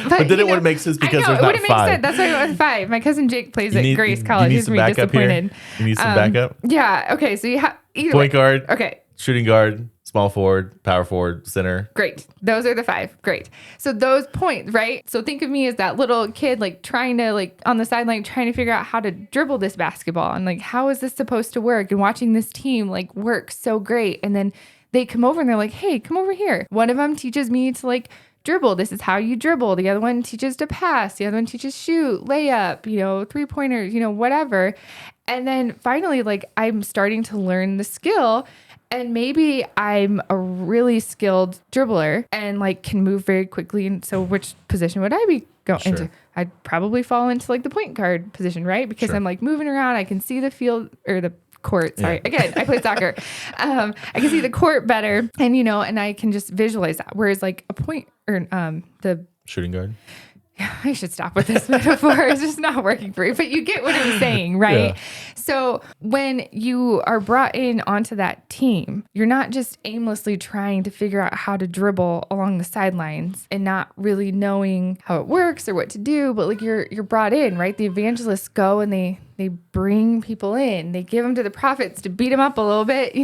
But then it wouldn't make sense because there's not 5. Sense. That's why I went with 5. My cousin Jake plays at Grace College. He's really disappointed. You need some backup? Yeah. Okay. So you have point guard. Okay. Shooting guard. Small forward, power forward, center. Great. Those are the 5. Great. So those points, right? So think of me as that little kid, like trying to on the sideline, trying to figure out how to dribble this basketball and like, how is this supposed to work? And watching this team like work so great. And then they come over and they're like, hey, come over here. One of them teaches me to like dribble. This is how you dribble. The other one teaches to pass. The other one teaches shoot, layup, 3-pointers, whatever. And then finally, like I'm starting to learn the skill. And maybe I'm a really skilled dribbler and like can move very quickly. And so which position would I be going into? I'd probably fall into like the point guard position, right? Because I'm like moving around. I can see the field or the court. Sorry. Yeah. Again, I play soccer. I can see the court better and, and I can just visualize that. Whereas like a point or the shooting guard. Yeah, I should stop with this metaphor. It's just not working for you. But you get what I'm saying, right? Yeah. So when you are brought in onto that team, you're not just aimlessly trying to figure out how to dribble along the sidelines and not really knowing how it works or what to do, but like you're brought in, right? The evangelists go and they bring people in. They give them to the prophets to beat them up a little bit,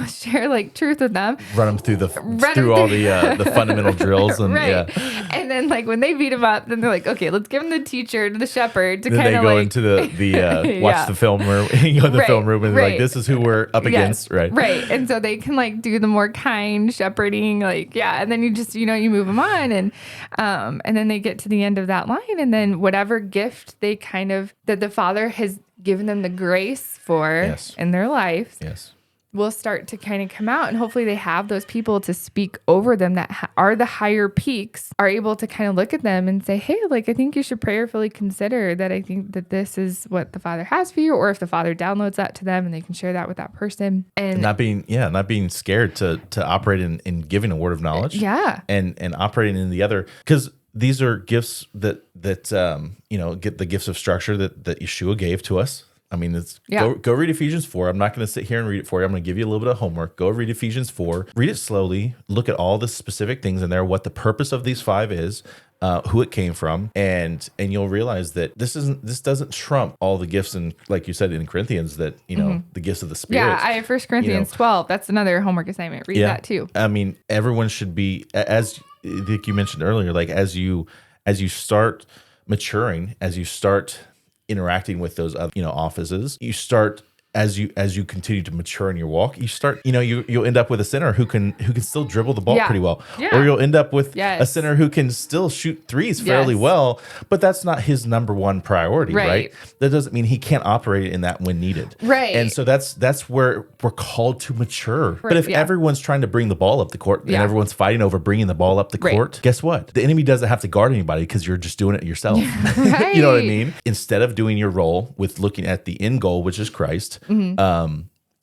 share like truth with them. Run them through all the fundamental drills. And right. Yeah. And then like when they beat them up, then they're like, okay, let's give them the teacher, the shepherd to kind of like. Then they go into the watch the film room, the film room and they're like, this is who we're up against. Right. Right. And so they can like do the more kind shepherding, like, yeah. And then you just, you move them on and then they get to the end of that line. And then whatever gift they that the Father has given them the grace for in their life will start to kind of come out. And hopefully they have those people to speak over them that are the higher peaks, are able to kind of look at them and say, hey, like, I think you should prayerfully consider that. I think that this is what the Father has for you. Or if the Father downloads that to them and they can share that with that person. And not being scared to operate in giving a word of knowledge. Yeah. And operating in the other, because these are gifts that get the gifts of structure that Yeshua gave to us. I mean, go read Ephesians 4. I'm not going to sit here and read it for you. I'm going to give you a little bit of homework. Go read Ephesians 4. Read it slowly. Look at all the specific things in there, what the purpose of these 5 is, who it came from, and you'll realize that this doesn't trump all the gifts, and like you said in Corinthians, that the gifts of the Spirit. Yeah, I have 1 Corinthians 12. That's another homework assignment. Read that too. I mean, everyone should be, as like you mentioned earlier, like as you start maturing, as you start interacting with those other offices, you start as you continue to mature in your walk, you start you'll end up with a center who can still dribble the ball pretty well, or you'll end up with a center who can still shoot threes fairly well, but that's not his number one priority, right? That doesn't mean he can't operate in that when needed, right? And so that's where we're called to mature. But if everyone's trying to bring the ball up the court and everyone's fighting over bringing the ball up the court, guess what? The enemy doesn't have to guard anybody because you're just doing it yourself. You know what I mean? Instead of doing your role with looking at the end goal, which is Christ.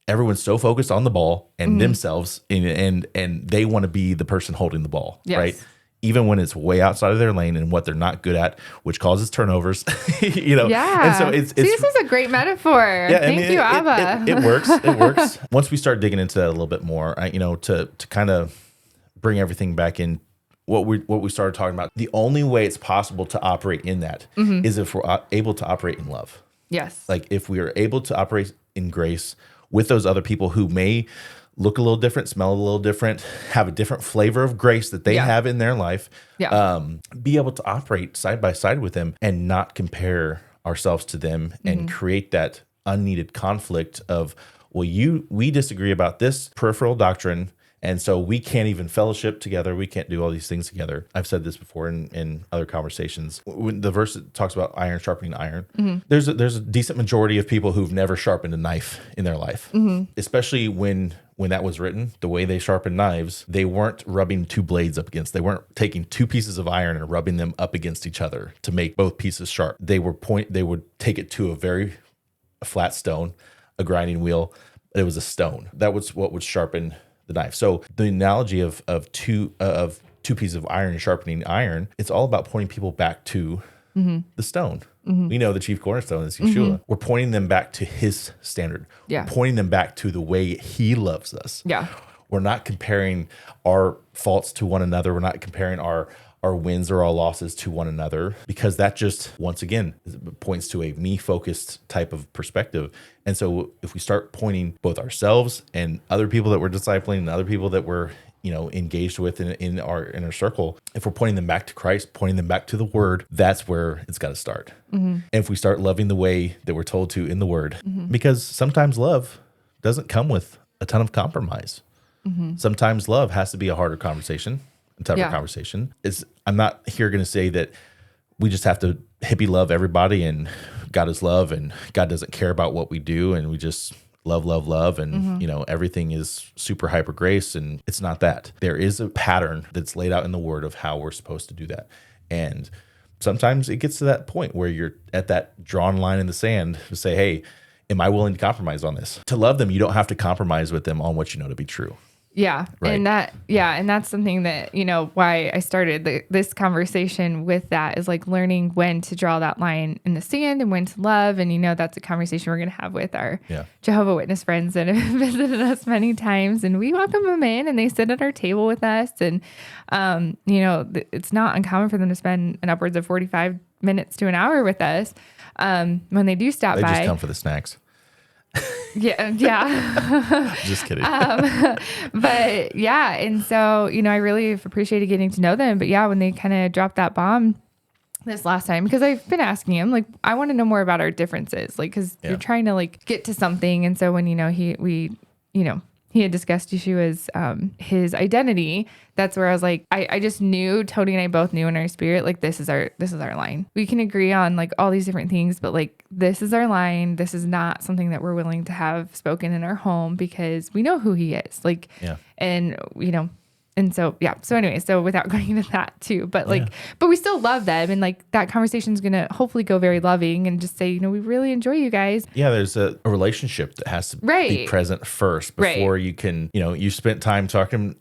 Everyone's so focused on the ball and themselves, and they want to be the person holding the ball, right? Even when it's way outside of their lane and what they're not good at, which causes turnovers, Yeah. And so it's this is a great metaphor. Yeah, Thank you, Abba. It works. It works. Once we start digging into that a little bit more, to kind of bring everything back in. What we started talking about, the only way it's possible to operate in that is if we're able to operate in love. Yes. Like if we are able to operate in grace with those other people who may look a little different, smell a little different, have a different flavor of grace that they have in their life, be able to operate side by side with them and not compare ourselves to them and create that unneeded conflict of, well, we disagree about this peripheral doctrine And so we can't even fellowship together. We can't do all these things together. I've said this before in other conversations. When the verse talks about iron sharpening iron, there's a decent majority of people who've never sharpened a knife in their life, especially when that was written. The way they sharpened knives, they weren't rubbing two blades up against. They weren't taking two pieces of iron and rubbing them up against each other to make both pieces sharp. They would take it to a flat stone, a grinding wheel. It was a stone. That was what would sharpen the knife. So the analogy of two pieces of iron sharpening iron, it's all about pointing people back to the stone. We know the chief cornerstone is Yeshua. We're pointing them back to his standard. Yeah. We're pointing them back to the way he loves us. Yeah. We're not comparing our faults to one another. We're not comparing our wins or our losses to one another, because that just, once again, points to a me-focused type of perspective. And so if we start pointing both ourselves and other people that we're discipling and other people that we're engaged with in our inner circle, if we're pointing them back to Christ, pointing them back to the Word, that's where it's got to start. And if we start loving the way that we're told to in the Word, because sometimes love doesn't come with a ton of compromise. Sometimes love has to be a harder conversation. Type of conversation. I'm not here going to say that we just have to hippie love everybody and God is love and God doesn't care about what we do and we just love and everything is super hyper grace, and it's not that. There is a pattern that's laid out in the Word of how we're supposed to do that. And sometimes it gets to that point where you're at that drawn line in the sand to say, hey, am I willing to compromise on this? To love them, you don't have to compromise with them on what you know to be true. Yeah. Right. And that's something that, why I started this conversation with that is like learning when to draw that line in the sand and when to love. And, that's a conversation we're going to have with our Jehovah's Witness friends that have visited us many times, and we welcome them in and they sit at our table with us. And, it's not uncommon for them to spend an upwards of 45 minutes to an hour with us. When they do stop by, they just come for the snacks. Yeah. Just kidding. But yeah. And so, I really have appreciated getting to know them. But yeah, when they kind of dropped that bomb this last time, because I've been asking him, like, I want to know more about our differences, like, because you're trying to like get to something. And so when, he had discussed Yeshua's, his identity, that's where I was like, I just knew, Tony and I both knew in our spirit, like, this is our line. We can agree on like all these different things, but like, this is our line. This is not something that we're willing to have spoken in our home because we know who he is. Like, and and so, so anyway, so without going into that too, but like, but we still love them. And like that conversation is going to hopefully go very loving and just say, we really enjoy you guys. Yeah. There's a relationship that has to be present first before you can, you spent time talking,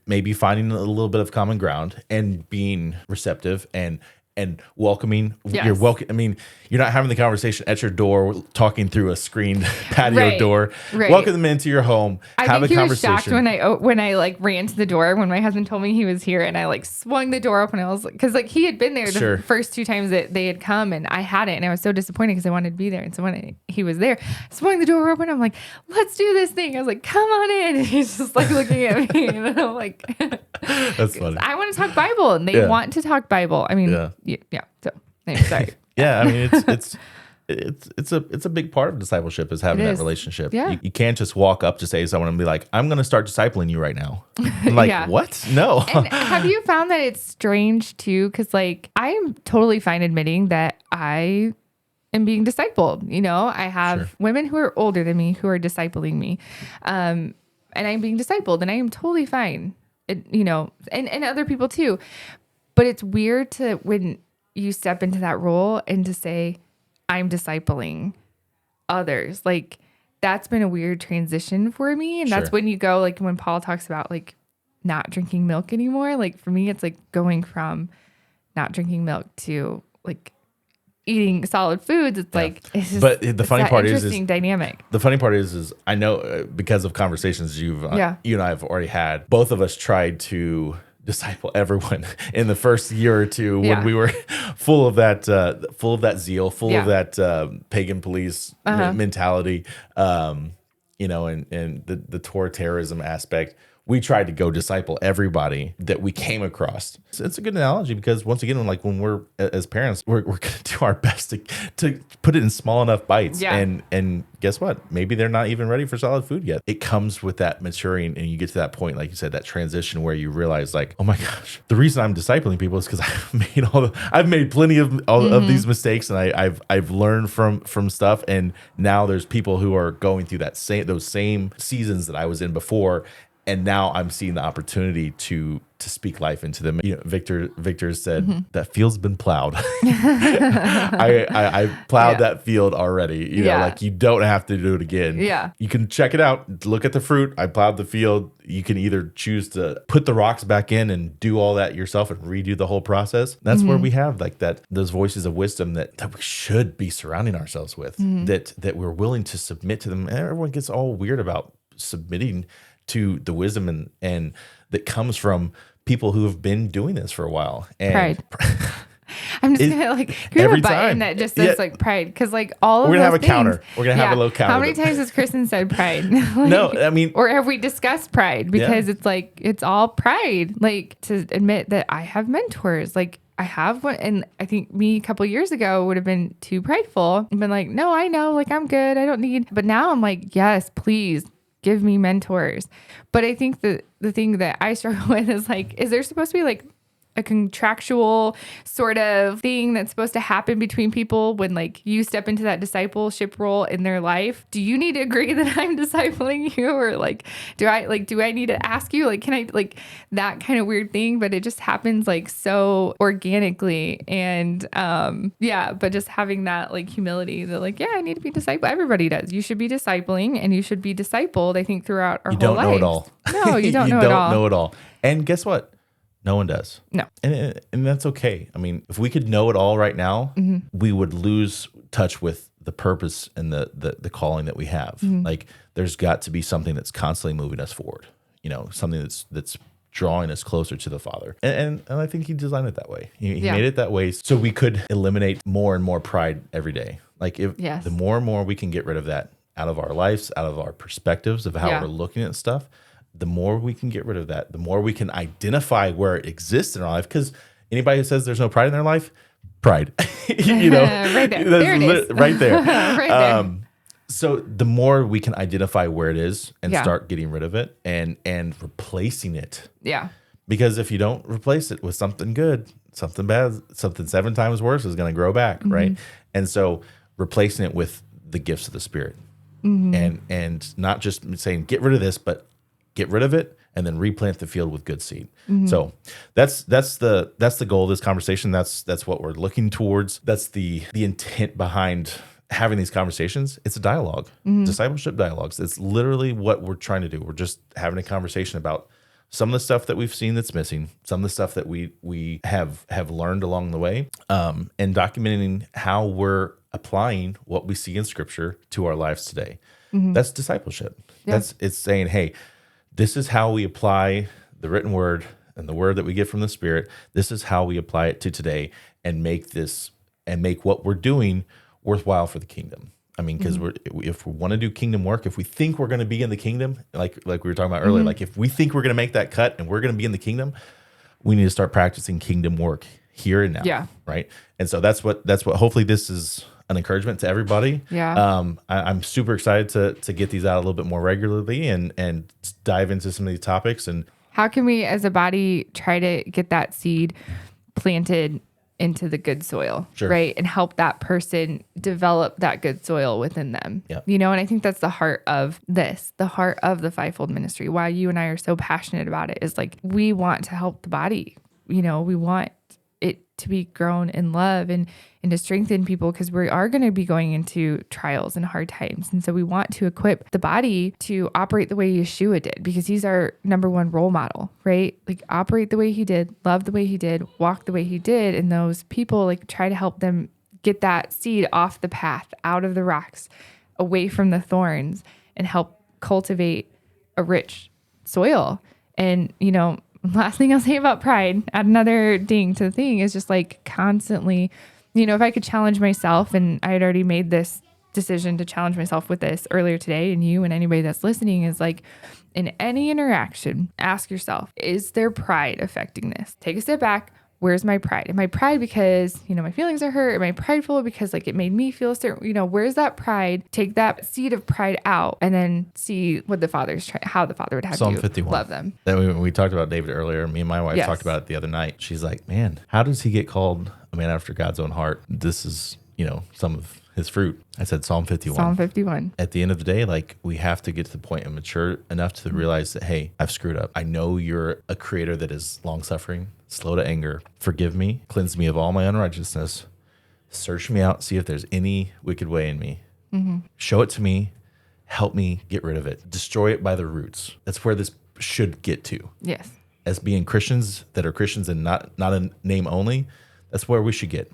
maybe finding a little bit of common ground and being receptive and welcoming. Yes. You're welcome. I mean, you're not having the conversation at your door, talking through a screened patio door. Right. Welcome them into your home. Have a conversation. Was shocked when I like ran to the door when my husband told me he was here, and I like swung the door open. I was like, because like he had been there the first two times that they had come, and I hadn't, and I was so disappointed because I wanted to be there. And so when he was there, I swung the door open. I'm like, let's do this thing. I was like, come on in. And he's just like looking at me, and I'm like, that's funny. I want to talk Bible, and they want to talk Bible. I mean, yeah. So anyway, sorry. I mean, it's a big part of discipleship is having that relationship. Yeah. You can't just walk up to say to someone and be like, I'm going to start discipling you right now. I'm like, what? No. And have you found that it's strange too? Because like I am totally fine admitting that I am being discipled. I have women who are older than me who are discipling me, and I'm being discipled, and I am totally fine. And other people too. But it's weird to when you step into that role and to say, I'm discipling others. Like that's been a weird transition for me. And that's when you go, like when Paul talks about like not drinking milk anymore. Like for me, it's like going from not drinking milk to like eating solid foods. It's like, it's just, but the funny part is interesting dynamic. The funny part is I know because of conversations you and I have already had, both of us tried to disciple everyone in the first year or two when we were full of that zeal, full of that pagan police mentality, and the Torah terrorism aspect. we tried to go disciple everybody that we came across. So it's a good analogy because once again, like when we're as parents, we're going to do our best to put it in small enough bites. Yeah. And guess what? Maybe they're not even ready for solid food yet. It comes with that maturing, and you get to that point, like you said, that transition where you realize, like, oh my gosh, the reason I'm discipling people is because I've made plenty of these mistakes, and I've learned from stuff, and now there's people who are going through those same seasons that I was in before. And now I'm seeing the opportunity to speak life into them. You know, Victor said that field's been plowed. I plowed that field already. You know, like you don't have to do it again. Yeah. You can check it out. Look at the fruit. I plowed the field. You can either choose to put the rocks back in and do all that yourself and redo the whole process. That's where we have like those voices of wisdom that we should be surrounding ourselves with, that we're willing to submit to them. And everyone gets all weird about submitting to the wisdom and that comes from people who have been doing this for a while. And pride. I'm just gonna like create a button that just says like pride, because like all of we're gonna have a things, counter. We're gonna have a little counter. How many times has Kristin said pride? No, I mean, or have we discussed pride? Because it's like it's all pride. Like to admit that I have mentors, like I have one, and I think me a couple years ago would have been too prideful and been like, no, I know, like I'm good, I don't need. But now I'm like, yes, please. Give me mentors. But I think the thing that I struggle with is like, is there supposed to be like a contractual sort of thing that's supposed to happen between people when like you step into that discipleship role in their life? Do you need to agree that I'm discipling you? Or like, do I need to ask you? Like, can I, like that kind of weird thing? But it just happens like so organically. And but just having that like humility that like, I need to be discipled. Everybody does. You should be discipling and you should be discipled, I think, throughout our whole life. You don't know it all. No, you don't know it all. You don't know it all. And guess what? No one does. No. And that's okay. I mean, if we could know it all right now, we would lose touch with the purpose and the calling that we have. Like there's got to be something that's constantly moving us forward, you know, something that's drawing us closer to the Father. And I think he designed it that way. He made it that way so we could eliminate more and more pride every day. Like the more and more we can get rid of that out of our lives, out of our perspectives of how we're looking at stuff, the more we can get rid of that, the more we can identify where it exists in our life. Because anybody who says there's no pride in their life, pride, you know, right there. There it is. Right there. Right there. So the more we can identify where it is and start getting rid of it and replacing it. Yeah. Because if you don't replace it with something good, something bad, something 7 times worse is going to grow back. Right. And so replacing it with the gifts of the Spirit and not just saying, get rid of this, but get rid of it and then replant the field with good seed. So that's the goal of this conversation. That's what we're looking towards. That's the intent behind having these conversations. It's a dialogue, discipleship dialogues. It's literally what we're trying to do. We're just having a conversation about some of the stuff that we've seen that's missing, some of the stuff that we have learned along the way, and documenting how we're applying what we see in Scripture to our lives today. That's discipleship. Yeah. It's saying, hey, this is how we apply the written word and the word that we get from the Spirit. This is how we apply it to today and make what we're doing worthwhile for the kingdom. I mean, because if we want to do kingdom work, if we think we're going to be in the kingdom, like we were talking about earlier, like if we think we're going to make that cut and we're going to be in the kingdom, we need to start practicing kingdom work here and now. Yeah. Right. And so that's what hopefully this is an encouragement to everybody. Yeah. I'm super excited to get these out a little bit more regularly and dive into some of these topics. And how can we as a body try to get that seed planted into the good soil, right? And help that person develop that good soil within them. Yeah. You know, and I think that's the heart of this, the heart of the fivefold ministry. Why you and I are so passionate about it is like, we want to help the body. You know, we want it to be grown in love and to strengthen people, because we are going to be going into trials and hard times. And so we want to equip the body to operate the way Yeshua did, because he's our number one role model, right? Like operate the way he did, love the way he did, walk the way he did. And those people, like, try to help them get that seed off the path, out of the rocks, away from the thorns, and help cultivate a rich soil. And, you know, last thing I'll say about pride, add another ding to the thing, is just like constantly, you know, if I could challenge myself, and I had already made this decision to challenge myself with this earlier today, and you and anybody that's listening, is like, in any interaction, ask yourself, is there pride affecting this? Take a step back. Where's my pride? Am I pride because, my feelings are hurt? Am I prideful because like it made me feel certain, where's that pride? Take that seed of pride out and then see what how the Father would have Psalm you 51. love them. That we talked about David earlier. Me and my wife talked about it the other night. She's like, man, how does he get called a man after God's own heart? This is, some of his fruit. I said Psalm 51. Psalm 51. At the end of the day, like, we have to get to the point and mature enough to realize that, hey, I've screwed up. I know you're a creator that is long suffering, slow to anger. Forgive me, cleanse me of all my unrighteousness. Search me out, see if there's any wicked way in me. Show it to me. Help me get rid of it. Destroy it by the roots. That's where this should get to. Yes. As being Christians that are Christians and not a name only, that's where we should get.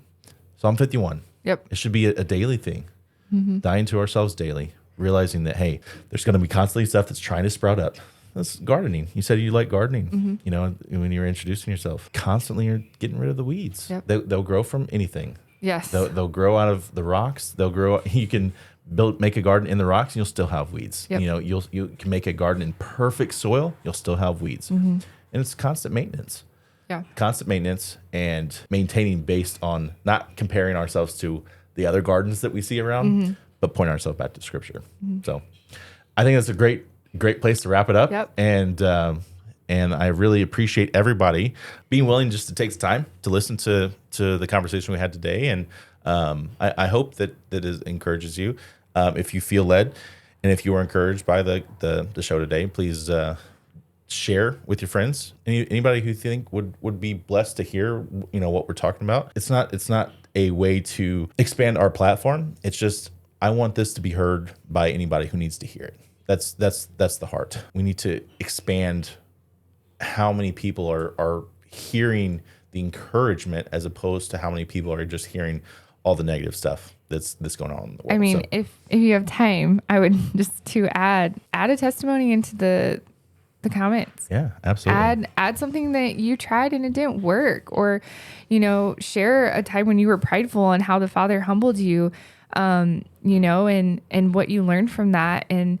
Psalm 51. Yep. It should be a daily thing. Dying to ourselves daily, realizing that, hey, there's going to be constantly stuff that's trying to sprout up. That's gardening. You said you like gardening, when you were introducing yourself. Constantly you're getting rid of the weeds. Yep. They'll grow from anything. Yes. They'll grow out of the rocks. They'll grow. You can make a garden in the rocks and you'll still have weeds. Yep. You can make a garden in perfect soil. You'll still have weeds. And it's constant maintenance. Yeah. Constant maintenance and maintaining based on not comparing ourselves to the other gardens that we see around, but pointing ourselves back to Scripture. So I think that's a great place to wrap it up. Yep. And I really appreciate everybody being willing just to take the time to listen to the conversation we had today. And I hope that it encourages you. If you feel led and if you were encouraged by the show today, please share with your friends. Anybody who you think would be blessed to hear what we're talking about. It's not a way to expand our platform. It's just, I want this to be heard by anybody who needs to hear it. That's the heart. We need to expand how many people are hearing the encouragement as opposed to how many people are just hearing all the negative stuff that's going on in the world. I mean, if you have time, I would just to add a testimony into the comments. Yeah, absolutely. Add something that you tried and it didn't work, or share a time when you were prideful and how the Father humbled you, and what you learned from that, and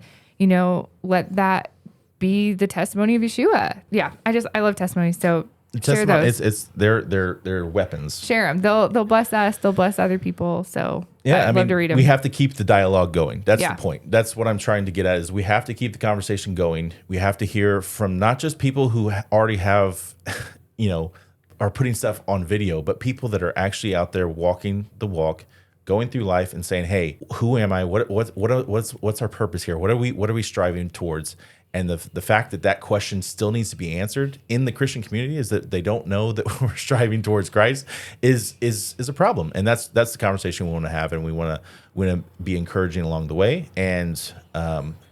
let that be the testimony of Yeshua. Yeah, I love testimonies. So share those. It's their weapons. Share them. They'll bless us. They'll bless other people. So yeah, I'd love to read them. We have to keep the dialogue going. That's the point. That's what I'm trying to get at, is we have to keep the conversation going. We have to hear from not just people who already have, are putting stuff on video, but people that are actually out there walking the walk, going through life and saying, hey, who am I? What's our purpose here? What are we striving towards? And the fact that question still needs to be answered in the Christian community, is that they don't know that we're striving towards Christ, is a problem. And that's the conversation we want to have, and we want to be encouraging along the way, and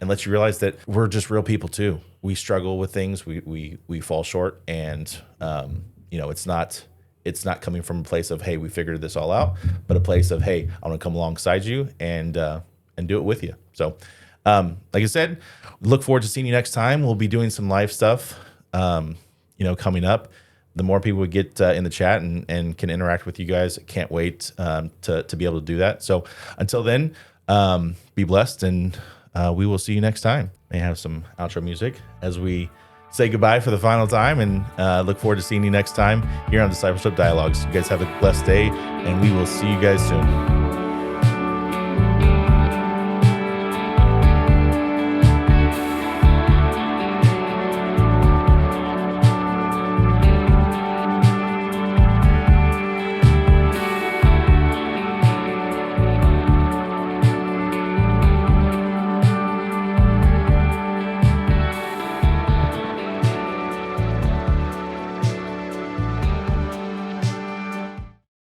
let you realize that we're just real people too. We struggle with things, we fall short, and it's not coming from a place of, hey, we figured this all out, but a place of, hey, I want to come alongside you and do it with you. So like I said, look forward to seeing you next time. We'll be doing some live stuff, coming up. The more people we get in the chat and can interact with you guys, can't wait to be able to do that. So until then, be blessed, and we will see you next time. May have some outro music as we say goodbye for the final time, and look forward to seeing you next time here on Discipleship Dialogues. You guys have a blessed day, and we will see you guys soon.